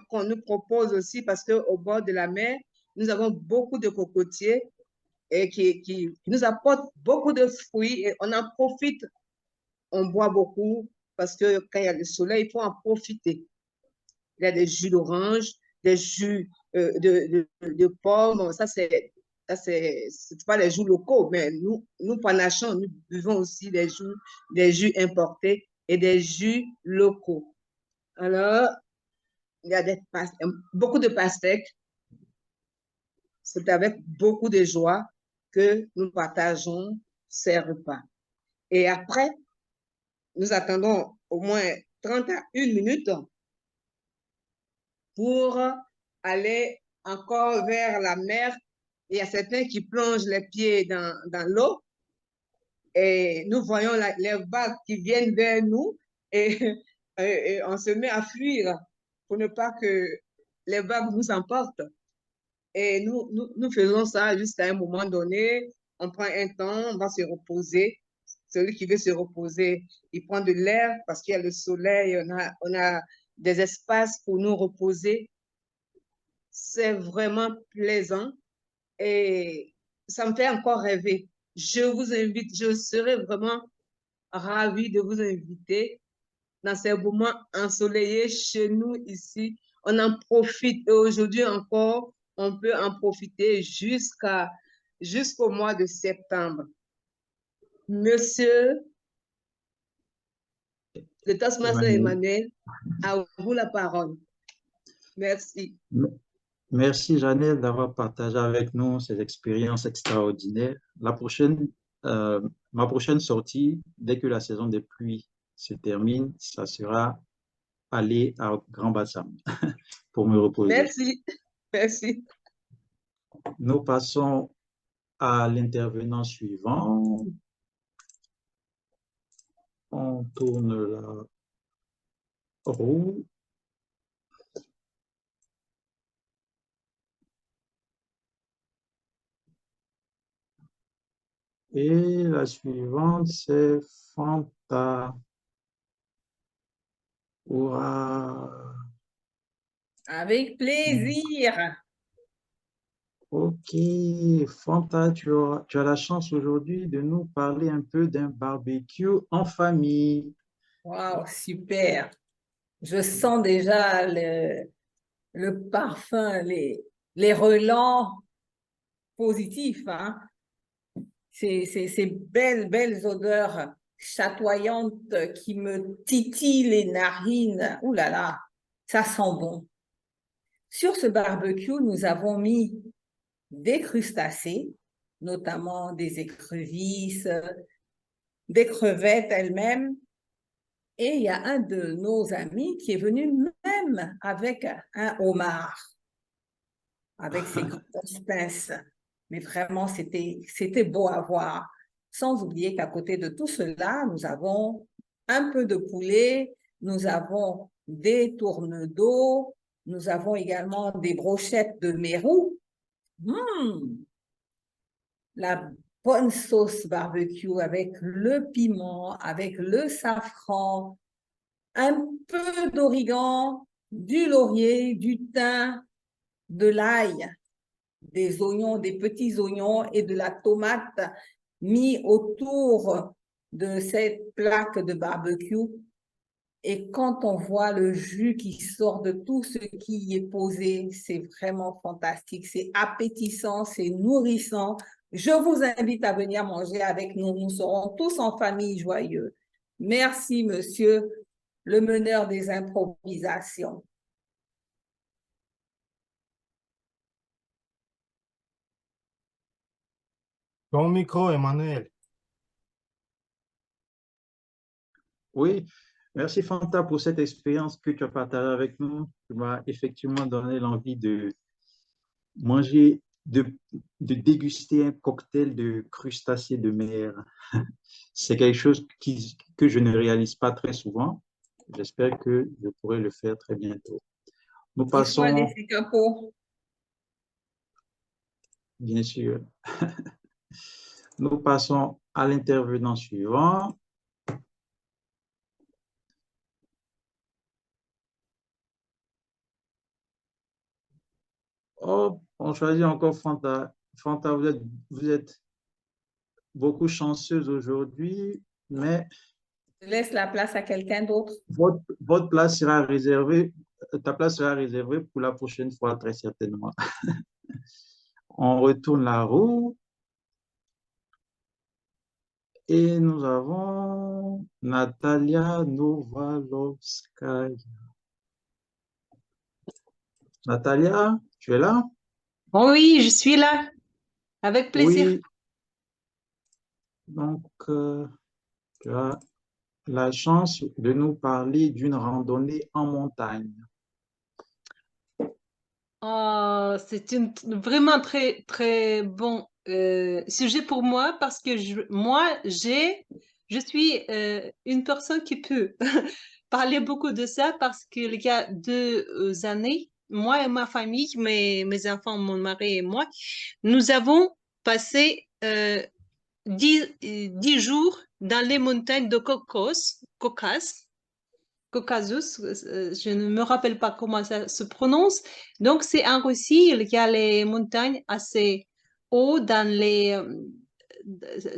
qu'on nous propose aussi parce qu'au bord de la mer, nous avons beaucoup de cocotiers et qui nous apportent beaucoup de fruits et on en profite, on boit beaucoup parce que quand il y a le soleil, il faut en profiter. Il y a des jus d'orange, des jus de pommes, c'est pas les jus locaux, mais nous panachons, nous buvons aussi des jus importés et des jus locaux. Alors, il y a beaucoup de pastèques. C'est avec beaucoup de joie que nous partageons ces repas. Et après, nous attendons au moins 31 minutes pour aller encore vers la mer. Il y a certains qui plongent les pieds dans l'eau et nous voyons les vagues qui viennent vers nous et, et on se met à fuir pour ne pas que les vagues nous emportent. Et nous faisons ça juste à un moment donné. On prend un temps, on va se reposer. Celui qui veut se reposer, il prend de l'air parce qu'il y a le soleil, on a des espaces pour nous reposer. C'est vraiment plaisant et ça me fait encore rêver. Je vous invite, je serais vraiment ravie de vous inviter dans ces moments ensoleillés chez nous ici. On en profite et aujourd'hui encore, on peut en profiter jusqu'au mois de septembre. Monsieur le Toastmaster Emmanuel, à vous la parole. Merci. Merci, Janelle, d'avoir partagé avec nous ces expériences extraordinaires. Ma prochaine sortie, dès que la saison des pluies se termine, ça sera aller à Grand Bassam pour me reposer. Merci. Merci. Nous passons à l'intervenant suivant. On tourne la roue. Et la suivante, c'est Fanta. Ouah. Avec plaisir. Ok, Fanta, tu as la chance aujourd'hui de nous parler un peu d'un barbecue en famille. Wow, super. Je sens déjà le parfum, les relents positifs, hein. Ces belles odeurs chatoyantes qui me titillent les narines. Ouh là là, ça sent bon. Sur ce barbecue, nous avons mis des crustacés, notamment des écrevisses, des crevettes elles-mêmes. Et il y a un de nos amis qui est venu même avec un homard, avec ses grosses pinces. Mais vraiment, c'était beau à voir. Sans oublier qu'à côté de tout cela, nous avons un peu de poulet, nous avons des tournes d'eau, nous avons également des brochettes de mérou. La bonne sauce barbecue avec le piment, avec le safran, un peu d'origan, du laurier, du thym, de l'ail, des oignons, des petits oignons et de la tomate mis autour de cette plaque de barbecue. Et quand on voit le jus qui sort de tout ce qui y est posé, c'est vraiment fantastique, c'est appétissant, c'est nourrissant. Je vous invite à venir manger avec nous. Nous serons tous en famille joyeux. Merci, monsieur le meneur des improvisations. Ton micro, Emmanuel. Oui, merci Fanta pour cette expérience que tu as partagée avec nous. Tu m'as effectivement donné l'envie de manger, de déguster un cocktail de crustacés de mer. C'est quelque chose que je ne réalise pas très souvent. J'espère que je pourrai le faire très bientôt. Nous passons, bien sûr, nous passons à l'intervenant suivant. Oh, on choisit encore Fanta. Fanta, vous êtes beaucoup chanceuse aujourd'hui, mais Je laisse la place à quelqu'un d'autre. votre place sera réservée, ta place sera réservée pour la prochaine fois, très certainement. On retourne la roue. Et nous avons Natalia Novalovskaya. Natalia, tu es là? Oui, je suis là, avec plaisir. Oui. Donc, tu as la chance de nous parler d'une randonnée en montagne. C'est vraiment très, très bon sujet pour moi parce que je suis une personne qui peut parler beaucoup de ça parce qu'il y a 2 années, moi et ma famille, mes enfants, mon mari et moi, nous avons passé 10 jours dans les montagnes de Caucasus, je ne me rappelle pas comment ça se prononce. Donc, c'est en Russie, il y a les montagnes assez hautes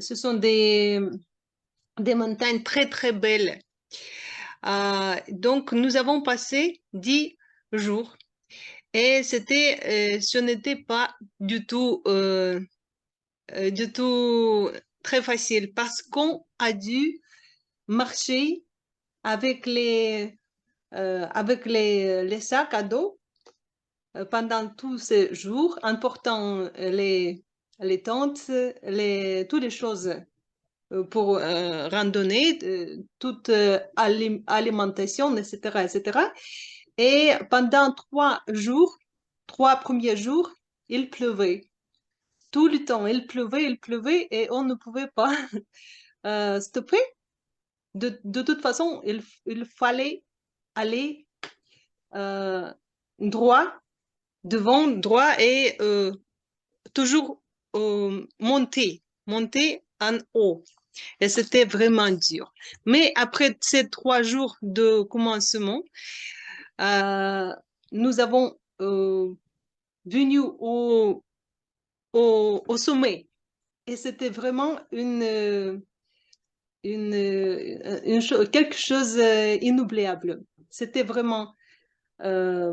ce sont des montagnes très, très belles. Donc, nous avons passé 10 jours et ce n'était pas du tout très facile parce qu'on a dû marcher avec les sacs à dos pendant tous ces jours, en portant les tentes, toutes les choses pour randonner, toute alimentation, etc., etc. Et pendant 3 premiers jours, il pleuvait. Tout le temps, il pleuvait et on ne pouvait pas stopper. De toute façon, il fallait aller droit, droit et toujours monter en haut. Et c'était vraiment dur. Mais après ces 3 jours de commencement, nous avons venu au sommet. Et c'était vraiment quelque chose d'inoubliable. C'était vraiment la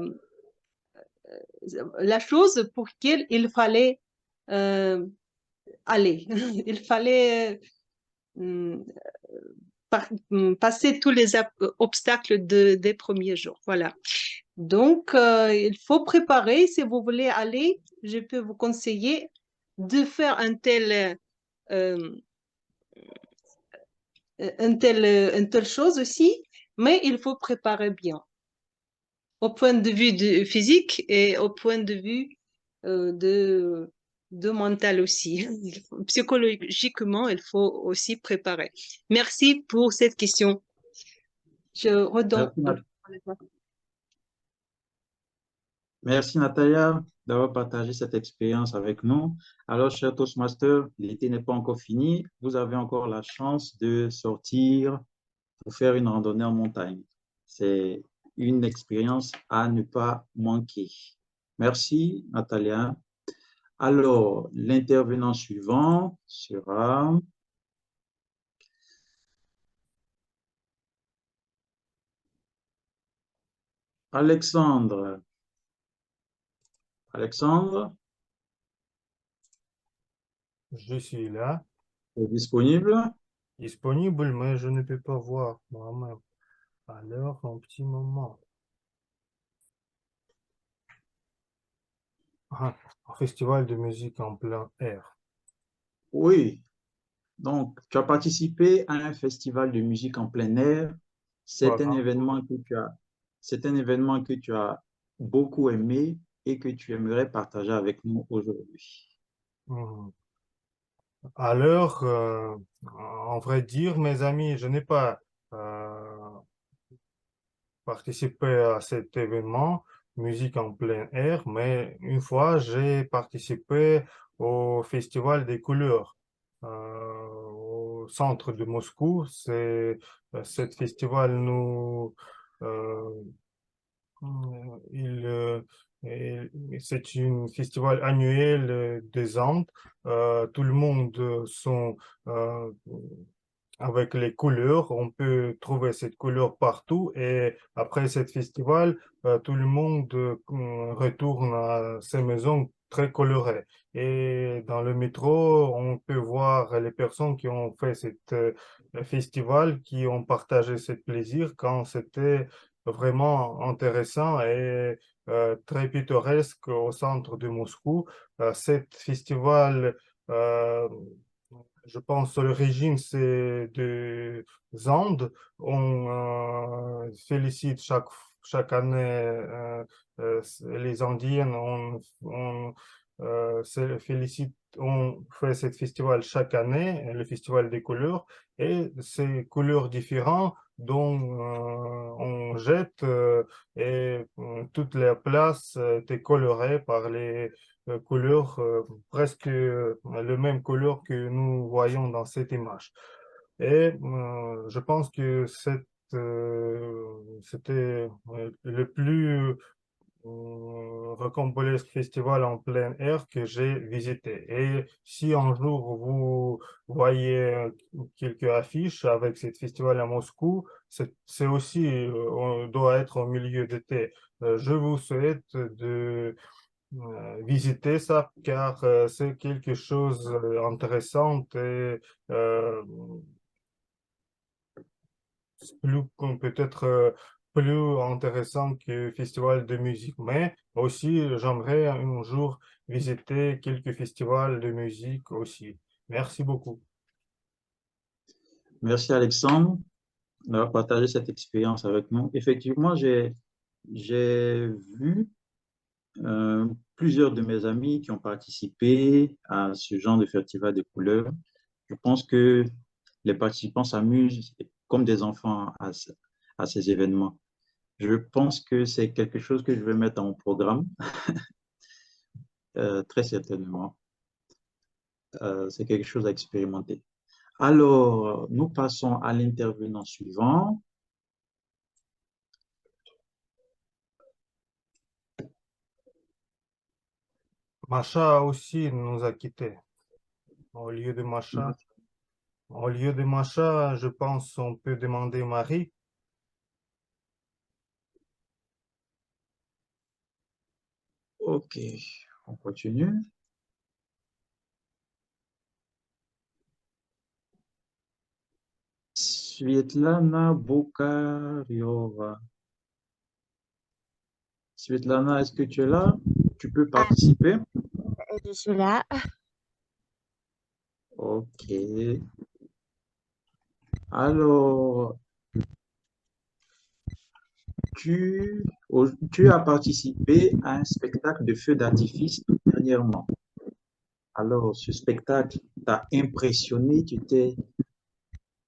chose pour laquelle il fallait aller. Il fallait passer tous les obstacles des premiers jours. Voilà. Donc, il faut préparer. Si vous voulez aller, je peux vous conseiller de faire une telle chose aussi, mais il faut préparer bien au point de vue physique et au point de vue de mental aussi. Psychologiquement, il faut aussi préparer. Merci pour cette question. Je redonne. Merci Natalia d'avoir partagé cette expérience avec nous. Alors, chers Toastmasters, l'été n'est pas encore fini. Vous avez encore la chance de sortir pour faire une randonnée en montagne. C'est une expérience à ne pas manquer. Merci Natalia. Alors, l'intervenant suivant sera Alexandre. Alexandre, Je suis là, est disponible? disponible, mais je ne peux pas voir moi-même. Alors, un petit moment. Ah, un festival de musique en plein air. Oui. Donc, tu as participé à un festival de musique en plein air. C'est un Voilà. événement que tu as beaucoup aimé et que tu aimerais partager avec nous aujourd'hui. Mhm. Alors, en vrai dire, mes amis, je n'ai pas participé à cet événement, musique en plein air, mais une fois, j'ai participé au Festival des couleurs au centre de Moscou. Cet festival euh, il, c'est un festival annuel des Andes. Tout le monde sont avec les couleurs. On peut trouver cette couleur partout. Et après ce festival, tout le monde retourne à ses maisons très colorées. Et dans le métro, on peut voir les personnes qui ont fait ce festival, qui ont partagé ce plaisir quand c'était vraiment intéressant et très pittoresque au centre de Moscou. Cet festival, euh, je pense, l'origine, c'est des Andes. On félicite chaque année les Indiennes. Se félicite, on fait ce festival chaque année, le festival des couleurs, et ces couleurs différentes dont on jette et toute la place était colorée par les couleurs, presque le même couleur que nous voyons dans cette image. Et je pense que c'était le plus rocambolesque festival en plein air que j'ai visité. Et si un jour vous voyez quelques affiches avec ce festival à Moscou, c'est aussi, on doit être au milieu d'été. Je vous souhaite de visiter ça car c'est quelque chose d'intéressant et peut-être plus intéressant que festival de musique. Mais aussi, j'aimerais un jour visiter quelques festivals de musique aussi. Merci beaucoup. Merci Alexandre d'avoir partagé cette expérience avec nous. Effectivement, j'ai vu plusieurs de mes amis qui ont participé à ce genre de festival de couleurs. Je pense que les participants s'amusent comme des enfants à ces événements. Je pense que c'est quelque chose que je vais mettre dans mon programme, très certainement. C'est quelque chose à expérimenter. Alors, nous passons à l'intervenant suivant. Macha aussi nous a quittés. Au lieu de Macha, je pense on peut demander Marie. Ok, on continue. Svetlana Bokaryova. Svetlana, est-ce que tu es là? Tu peux participer? Je suis là. Ok. Alors, tu as participé à un spectacle de feux d'artifice dernièrement. Alors, ce spectacle t'a impressionné, tu étais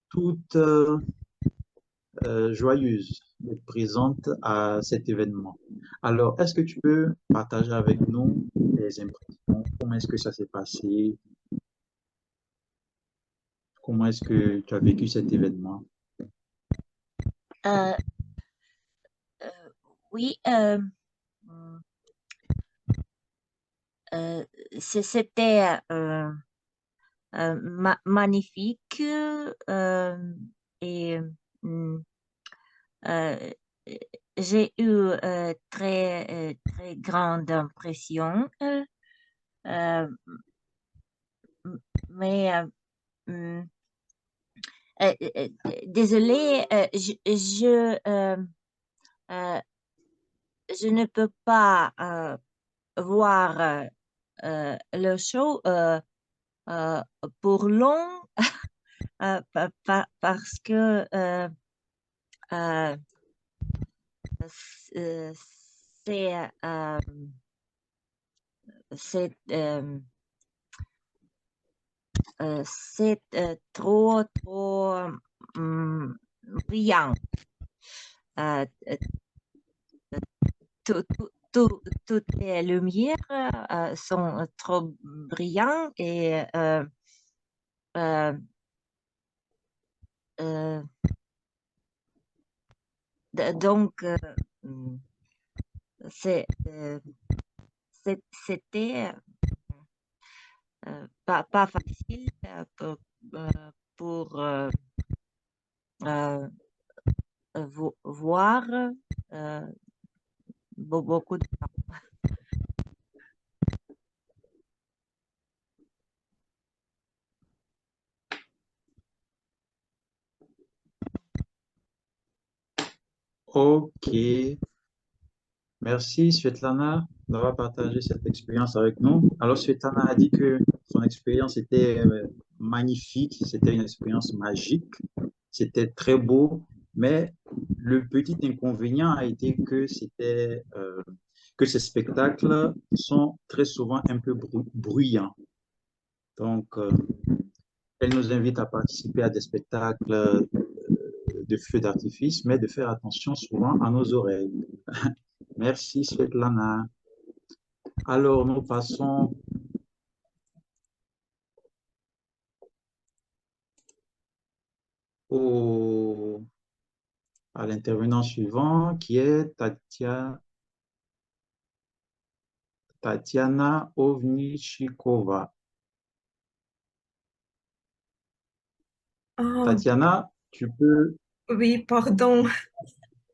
toute joyeuse d'être présente à cet événement. Alors, est-ce que tu peux partager avec nous les impressions? Comment est-ce que ça s'est passé? Comment est-ce que tu as vécu cet événement? Euh, oui, mm, c'était magnifique et mm, euh, j'ai eu très grande impression, euh, mais mm, désolée, je ne peux pas voir le show pour long parce que euh, euh, c'est euh, c'est trop brillant. Euh, toutes les lumières sont trop brillantes et euh, donc mm, c'était pas facile pour voir beaucoup de gens. Ok, merci Svetlana d'avoir partagé cette expérience avec nous. Alors Svetlana a dit que son expérience était magnifique, c'était une expérience magique, c'était très beau, mais le petit inconvénient a été que ces spectacles sont très souvent un peu bruyants. Donc, elle nous invite à participer à des spectacles de feux d'artifice, mais de faire attention souvent à nos oreilles. Merci, Svetlana. Alors, nous passons à l'intervenant suivant, qui est Tatiana Ovnichikova. Tatiana, tu peux Oui, pardon,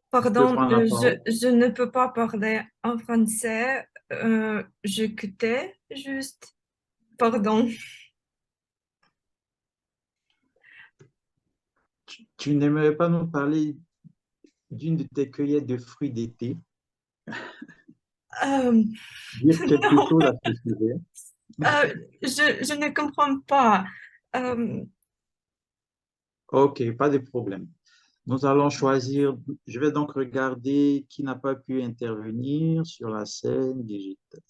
pardon, prendre la parole. je ne peux pas parler en français. J'écoutais juste, pardon. Tu n'aimerais pas nous parler d'une de tes cueillettes de fruits d'été? Euh, Dire quelque non, chose à ce sujet? je ne comprends pas. Ok, pas de problème. Nous allons choisir, je vais donc regarder qui n'a pas pu intervenir sur la scène digitale.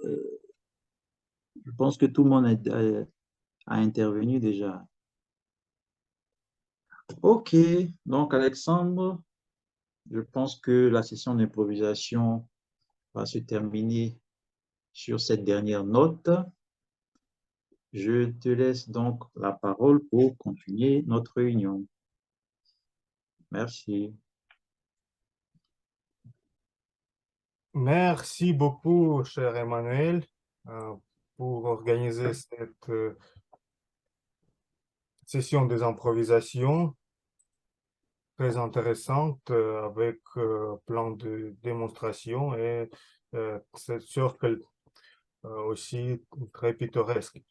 Je pense que tout le monde a intervenu déjà. Ok, donc Alexandre, je pense que la session d'improvisation va se terminer sur cette dernière note. Je te laisse donc la parole pour continuer notre réunion. Merci. Merci beaucoup, cher Emmanuel, pour organiser cette session des improvisations très intéressante avec plein de démonstrations et c'est sûr que aussi très pittoresque.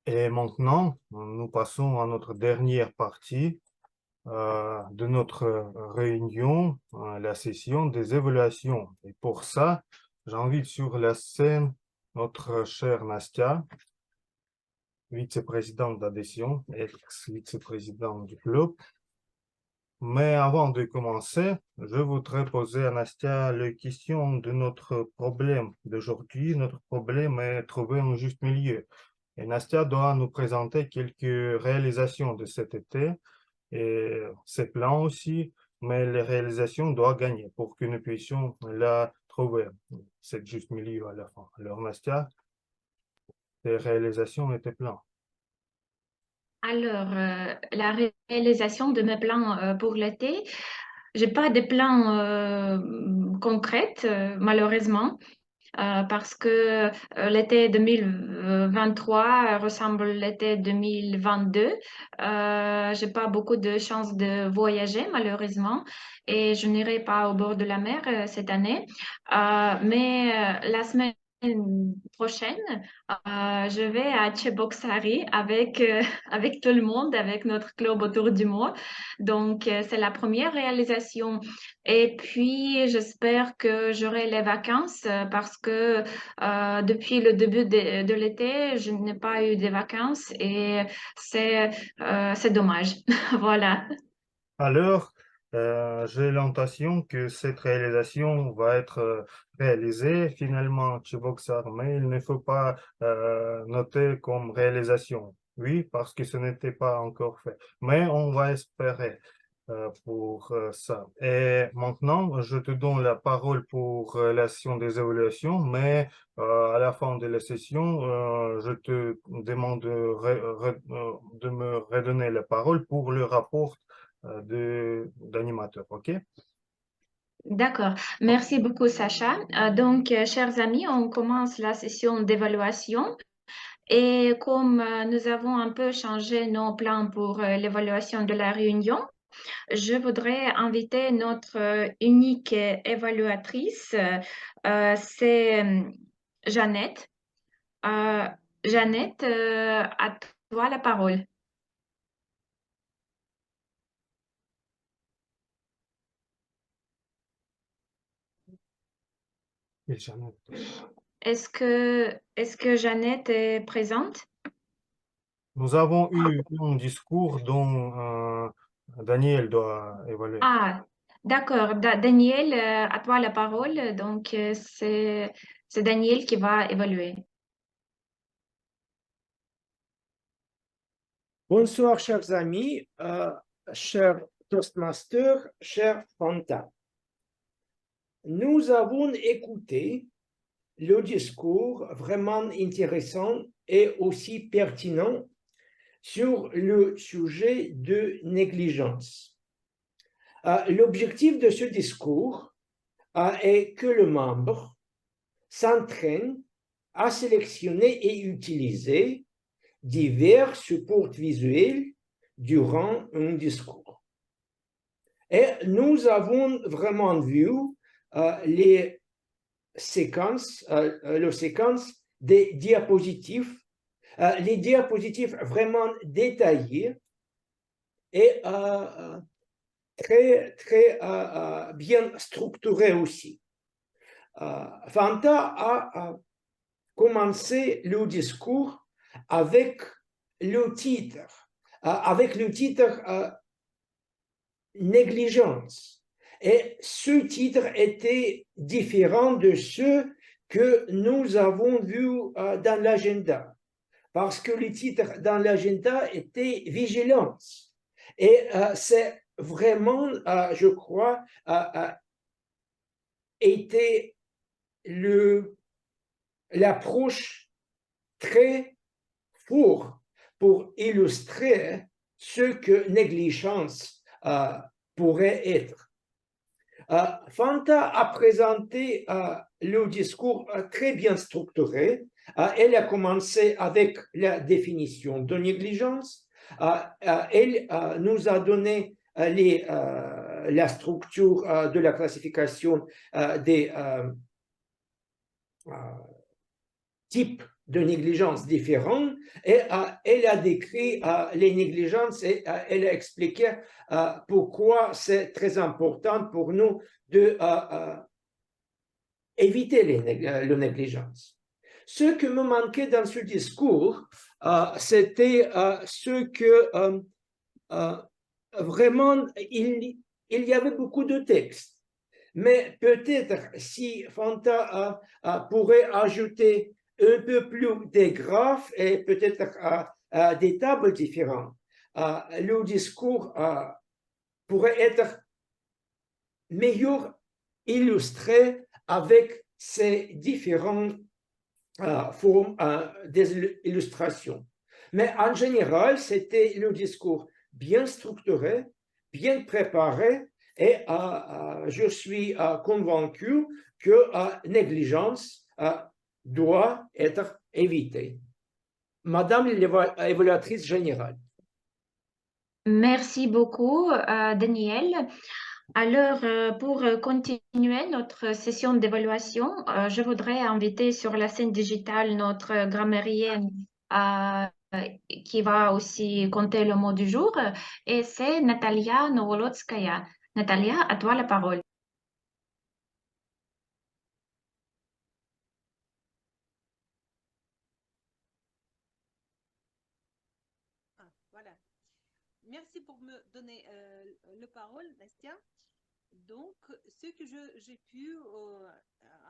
Et maintenant, nous passons à notre dernière partie de notre réunion, la session des évaluations. Et pour ça, j'invite sur la scène notre chère Nastia, vice-présidente d'adhésion, ex-vice-présidente du club. Mais avant de commencer, je voudrais poser à Nastia la question de notre problème d'aujourd'hui. Notre problème est trouver un juste milieu. Et Nastia doit nous présenter quelques réalisations de cet été et ses plans aussi, mais les réalisations doivent gagner pour que nous puissions la trouver, cette juste milieu à la fin. Alors Nastia, tes réalisations et tes plans. Alors, la réalisation de mes plans pour l'été, j'ai pas de plans concrets, malheureusement. Parce que l'été 2023 ressemble à l'été 2022. J'ai pas beaucoup de chance de voyager, malheureusement, et je n'irai pas au bord de la mer cette année. Mais la semaine prochaine, je vais à Cheboksary avec, avec tout le monde, avec notre club autour du monde. Donc, c'est la première réalisation. Et puis, j'espère que j'aurai les vacances parce que depuis le début de l'été, je n'ai pas eu de vacances et c'est dommage. Voilà. Alors, j'ai l'intention que cette réalisation va être réalisée finalement chez Boxar, mais il ne faut pas noter comme réalisation. Oui, parce que ce n'était pas encore fait. Mais on va espérer pour ça. Et maintenant, je te donne la parole pour la session des évaluations, mais à la fin de la session, je te demande de me redonner la parole pour le rapport d'animateur, OK? D'accord. Merci beaucoup, Sacha. Donc, chers amis, on commence la session d'évaluation. Et comme nous avons un peu changé nos plans pour l'évaluation de la réunion, je voudrais inviter notre unique évaluatrice, c'est Jeannette. Jeannette, à toi la parole. Et Jeannette. Est-ce que Jeannette est présente? Nous avons eu un discours dont Daniel doit évaluer. Ah, d'accord. Daniel, à toi la parole. Donc, c'est Daniel qui va évaluer. Bonsoir, chers amis, chers Toastmaster, cher Fanta. Nous avons écouté le discours vraiment intéressant et aussi pertinent sur le sujet de négligence. L'objectif de ce discours est que le membre s'entraîne à sélectionner et utiliser divers supports visuels durant un discours. Et nous avons vraiment vu les séquences, le séquence des diapositives, les diapositives vraiment détaillées et très, très bien structurées aussi. Fanta a commencé le discours avec le titre Négligence. Et ce titre était différent de ceux que nous avons vus dans l'agenda, parce que le titre dans l'agenda était Vigilance. Et c'est vraiment, je crois, était l'approche très forte pour illustrer ce que négligence pourrait être. Fanta a présenté le discours très bien structuré. Elle a commencé avec la définition de négligence. Elle nous a donné la structure de la classification des types de négligence différents et elle a décrit les négligences et elle a expliqué pourquoi c'est très important pour nous de éviter la négligence. Ce qui me manquait dans ce discours, c'était ce que vraiment il y avait beaucoup de textes. Mais peut-être si Fanta pourrait ajouter un peu plus de graphes et peut-être des tables différentes, le discours pourrait être mieux illustré avec ces différentes formes d'illustration. Mais en général, c'était le discours bien structuré, bien préparé, et je suis convaincu que négligence doit être évitée. Madame l'évaluatrice générale. Merci beaucoup, Daniel. Alors, pour continuer notre session d'évaluation, je voudrais inviter sur la scène digitale notre grammairienne qui va aussi compter le mot du jour, et c'est Natalia Novolodskaya. Natalia, à toi la parole. Voilà. Merci pour me donner la parole, Nastia. Donc, ce que j'ai pu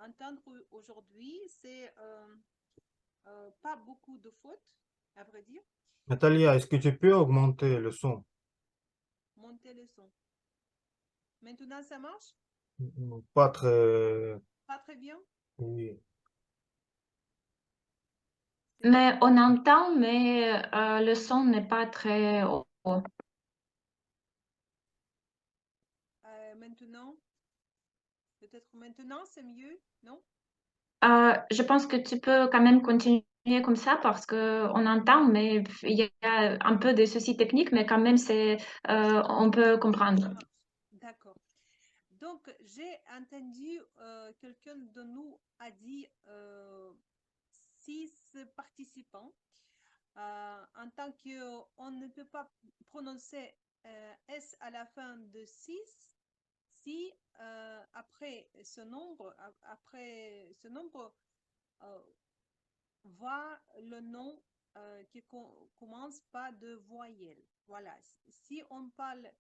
entendre aujourd'hui, c'est pas beaucoup de fautes, à vrai dire. Natalia, est-ce que tu peux augmenter le son? Monter le son. Maintenant, ça marche? Pas très... Pas très bien? Oui. Mais on entend, mais le son n'est pas très haut. Maintenant, peut-être maintenant, c'est mieux, non? Je pense que tu peux quand même continuer comme ça parce qu'on entend, mais il y a un peu de soucis techniques, mais quand même, on peut comprendre. D'accord. Donc, j'ai entendu quelqu'un de nous a dit 6 participants. En tant qu'on ne peut pas prononcer S à la fin de 6, si après ce nombre voit le nom qui commence par de voyelles. Voilà. Si on parle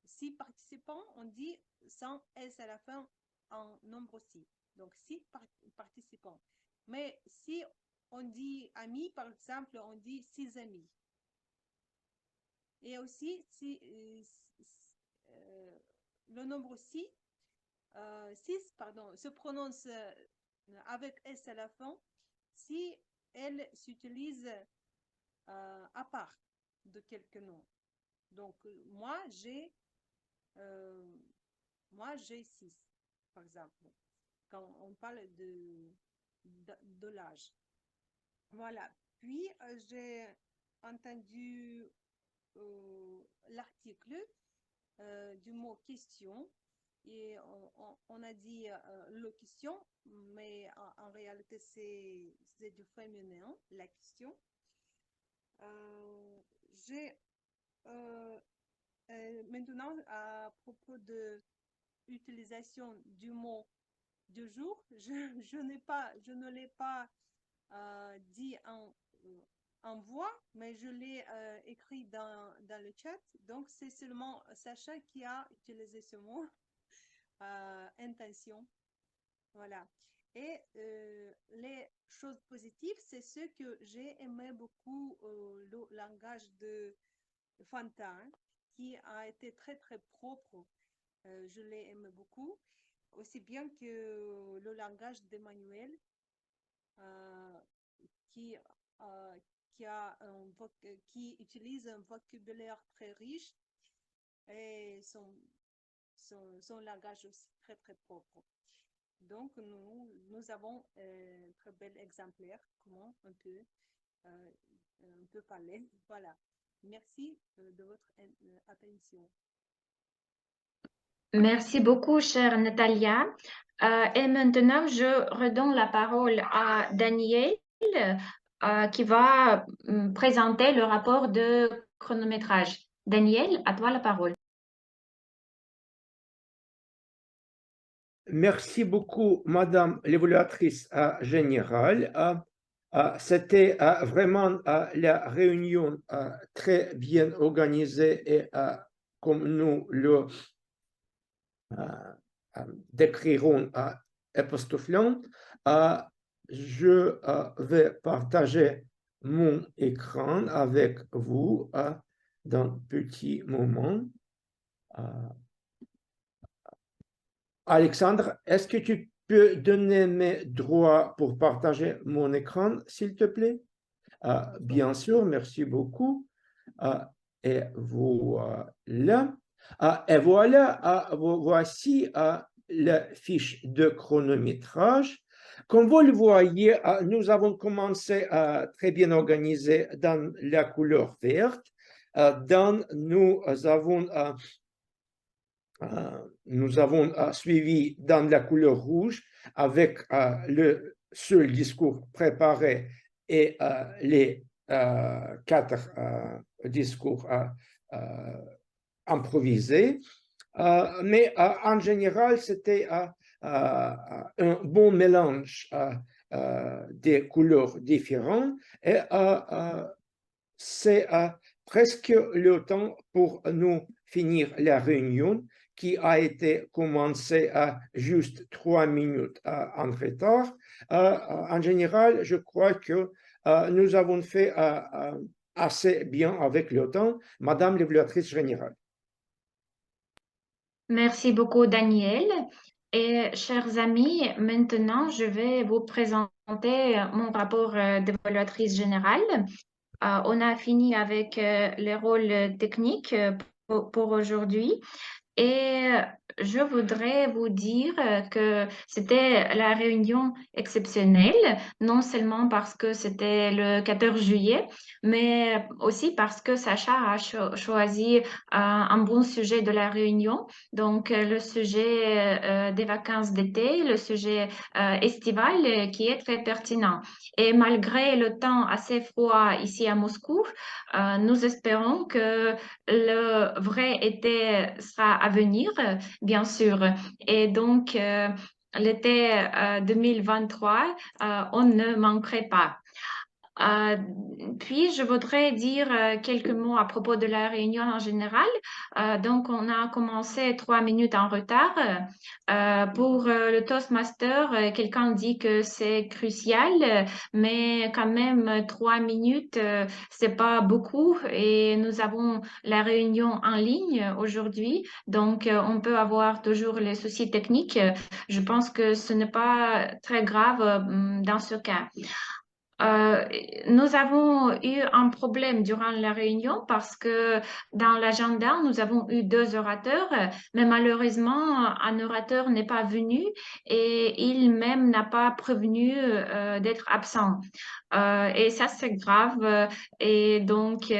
6 participants, on dit sans S à la fin en nombre 6. Donc 6 participants. Mais si on dit amis, par exemple, on dit 6 amis. Et aussi, le nombre 6, pardon, se prononce avec S à la fin si elle s'utilise à part de quelques noms. Donc, moi, j'ai 6, par exemple, quand on parle de l'âge. Voilà. Puis, j'ai entendu l'article du mot question et on a dit le question, mais en réalité, c'est du féminin, la question. J'ai maintenant, à propos de l'utilisation du mot du jour, je ne l'ai pas dit en voix, mais je l'ai écrit dans le chat. Donc, c'est seulement Sacha qui a utilisé ce mot, intention. Voilà. Et les choses positives, c'est ce que j'ai aimé beaucoup, le langage de Fanta, hein, qui a été très, très propre. Je l'ai aimé beaucoup, aussi bien que le langage d'Emmanuel, qui utilise un vocabulaire très riche et son langage aussi très, très propre. Donc, nous avons un très bel exemplaire, comment on peut parler. Voilà. Merci de votre attention. Merci beaucoup, chère Natalia. Et maintenant, je redonne la parole à Daniel qui va présenter le rapport de chronométrage. Daniel, à toi la parole. Merci beaucoup, Madame l'évaluatrice générale. C'était vraiment la réunion très bien organisée et comme nous le décrirons époustouflant. Je vais partager mon écran avec vous dans un petit moment. Alexandre, est-ce que tu peux donner mes droits pour partager mon écran, s'il te plaît? Bien sûr, merci beaucoup. Et voilà. Et voilà, voici la fiche de chronométrage. Comme vous le voyez, nous avons commencé très bien organisé dans la couleur verte. Nous avons suivi dans la couleur rouge avec le seul discours préparé et les 4 discours improvisés. Mais en général, c'était un bon mélange des couleurs différentes et c'est presque le temps pour nous finir la réunion qui a été commencée à juste 3 minutes en retard. En général, je crois que nous avons fait assez bien avec le temps. Madame l'évaluatrice générale. Merci beaucoup, Daniel. Et chers amis, maintenant, je vais vous présenter mon rapport d'évaluatrice générale. On a fini avec les rôles techniques pour aujourd'hui. Et je voudrais vous dire que c'était la réunion exceptionnelle, non seulement parce que c'était le 14 juillet, mais aussi parce que Sacha a choisi un bon sujet de la réunion, donc le sujet des vacances d'été, le sujet estival qui est très pertinent. Et malgré le temps assez froid ici à Moscou, nous espérons que le vrai été sera à venir, bien sûr. Et donc, l'été 2023, on ne manquerait pas. Puis, je voudrais dire quelques mots à propos de la réunion en général. Donc, on a commencé 3 minutes en retard. Pour le Toastmaster, quelqu'un dit que c'est crucial, mais quand même, 3 minutes, c'est pas beaucoup. Et nous avons la réunion en ligne aujourd'hui, donc on peut avoir toujours les soucis techniques. Je pense que ce n'est pas très grave dans ce cas. Euh, Nous avons eu un problème durant la réunion parce que dans l'agenda, nous avons eu 2 orateurs, mais malheureusement, un orateur n'est pas venu et il même n'a pas prévenu d'être absent. Et ça, c'est grave. Et donc,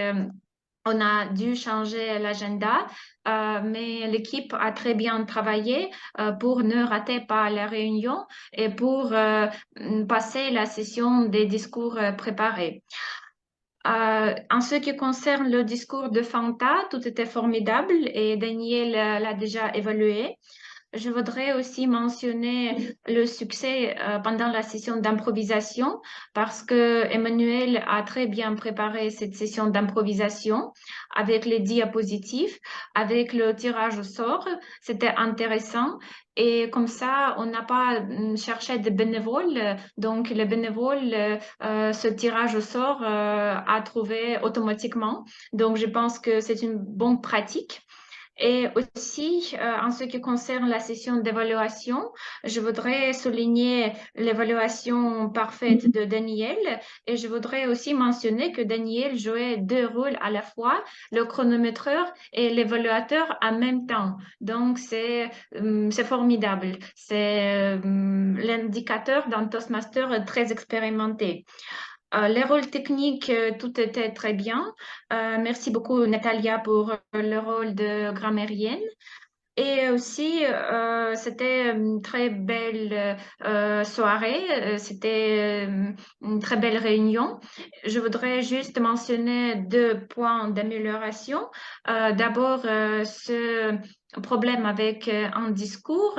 on a dû changer l'agenda, mais l'équipe a très bien travaillé pour ne rater pas la réunion et pour passer la session des discours préparés. En ce qui concerne le discours de Fanta, tout était formidable et Daniel l'a déjà évalué. Je voudrais aussi mentionner le succès pendant la session d'improvisation parce que Emmanuel a très bien préparé cette session d'improvisation avec les diapositives, avec le tirage au sort. C'était intéressant. Et comme ça, on n'a pas cherché de bénévoles. Donc, les bénévoles, ce tirage au sort a trouvé automatiquement. Donc, je pense que c'est une bonne pratique. Et aussi, en ce qui concerne la session d'évaluation, je voudrais souligner l'évaluation parfaite de Daniel et je voudrais aussi mentionner que Daniel jouait 2 rôles à la fois, le chronométreur et l'évaluateur en même temps. Donc, c'est formidable. C'est l'indicateur d'un Toastmaster très expérimenté. Les rôles techniques, tout était très bien. Merci beaucoup, Natalia, pour le rôle de grammairienne. Et aussi, c'était une très belle soirée, c'était une très belle réunion. Je voudrais juste mentionner 2 points d'amélioration. D'abord, ce problème avec un discours,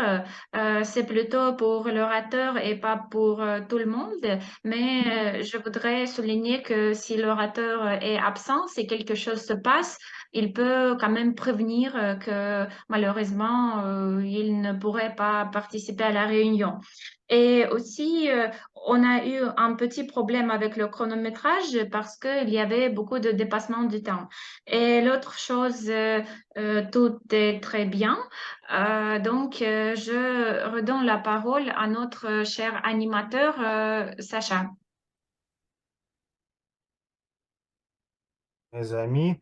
c'est plutôt pour l'orateur et pas pour tout le monde. Mais je voudrais souligner que si l'orateur est absent, si quelque chose se passe, il peut quand même prévenir que malheureusement, il ne pourrait pas participer à la réunion. Et aussi, on a eu un petit problème avec le chronométrage parce qu'il y avait beaucoup de dépassement du temps. Et l'autre chose, tout est très bien. Donc, je redonne la parole à notre cher animateur, Sacha. Mes amis,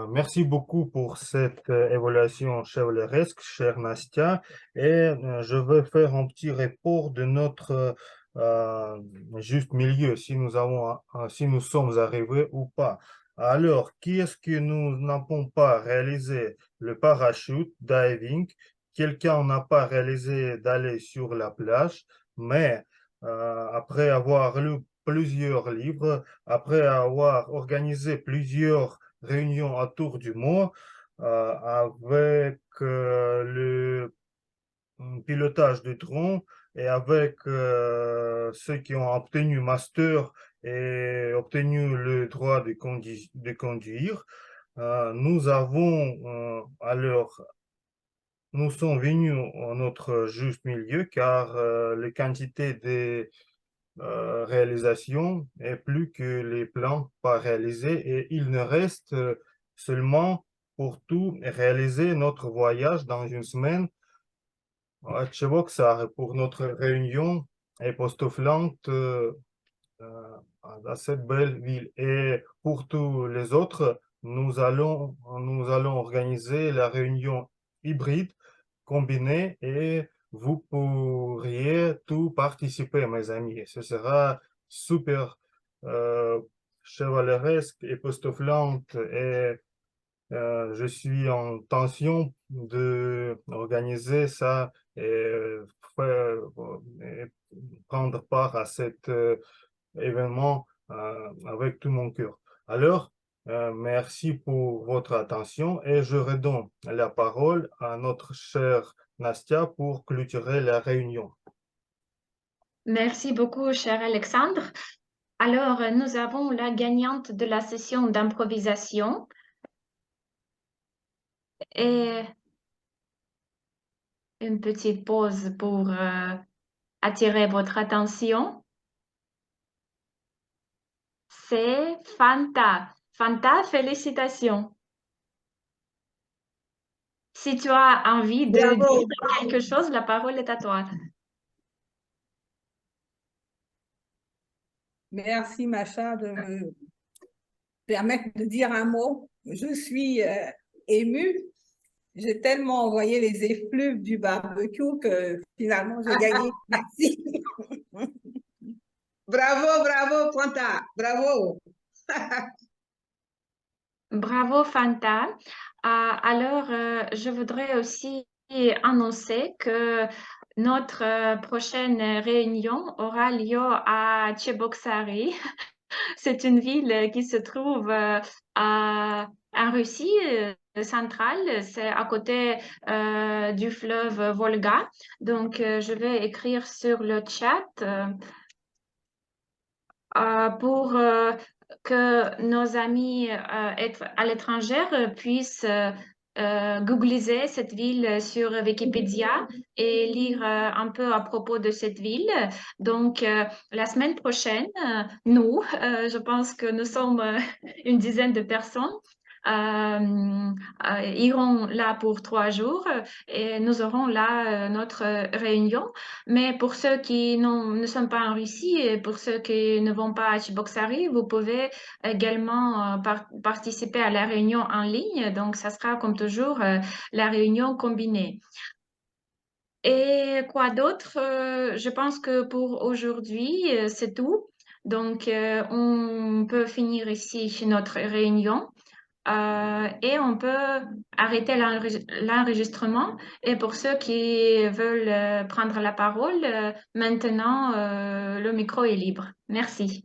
merci beaucoup pour cette évaluation chevaleresque, chère Nastia. Et je vais faire un petit report de notre juste milieu, si si nous sommes arrivés ou pas. Alors, qui est-ce que nous n'avons pas réalisé le parachute diving? Quelqu'un n'a pas réalisé d'aller sur la plage, mais après avoir lu plusieurs livres, après avoir organisé plusieurs réunions autour du monde, avec le pilotage de drone et avec ceux qui ont obtenu master et obtenu le droit de conduire, nous avons nous sommes venus à notre juste milieu car la quantité des réalisation et plus que les plans pas réalisés et il ne reste seulement pour tout réaliser notre voyage dans une semaine à Cheboksar pour notre réunion époustouflante dans cette belle ville. Et pour tous les autres, nous allons organiser la réunion hybride combinée et vous pourriez tout participer, mes amis. Ce sera super chevaleresque, époustouflante et je suis en tension de organiser ça faire- et prendre part à cet événement avec tout mon cœur. Alors, merci pour votre attention et je redonne la parole à notre chère Nastia pour clôturer la réunion. Merci beaucoup, cher Alexandre. Alors, nous avons la gagnante de la session d'improvisation. Et une petite pause pour attirer votre attention. C'est Fanta. Fanta, félicitations. Si tu as envie de Bravo. dire quelque chose, la parole est à toi. Merci, Macha, de me permettre de dire un mot. Je suis émue. J'ai tellement envoyé les effluves du barbecue que finalement, j'ai gagné. Merci. Bravo, bravo, Fanta. Bravo. Bravo, Fanta. Alors, je voudrais aussi annoncer que notre prochaine réunion aura lieu à Cheboksary. C'est une ville qui se trouve en Russie centrale. C'est à côté du fleuve Volga. Donc, je vais écrire sur le chat pour que nos amis à l'étranger puissent googliser cette ville sur Wikipédia et lire un peu à propos de cette ville. Donc, la semaine prochaine, nous, je pense que nous sommes une dizaine de personnes, iront là pour 3 jours et nous aurons là notre réunion. Mais pour ceux qui ne sont pas en Russie et pour ceux qui ne vont pas à Cheboksary, vous pouvez également participer à la réunion en ligne. Donc, ça sera comme toujours la réunion combinée. Et quoi d'autre? Je pense que pour aujourd'hui, c'est tout. Donc, on peut finir ici notre réunion. Et on peut arrêter l'enregistrement. Et pour ceux qui veulent prendre la parole, maintenant, le micro est libre. Merci.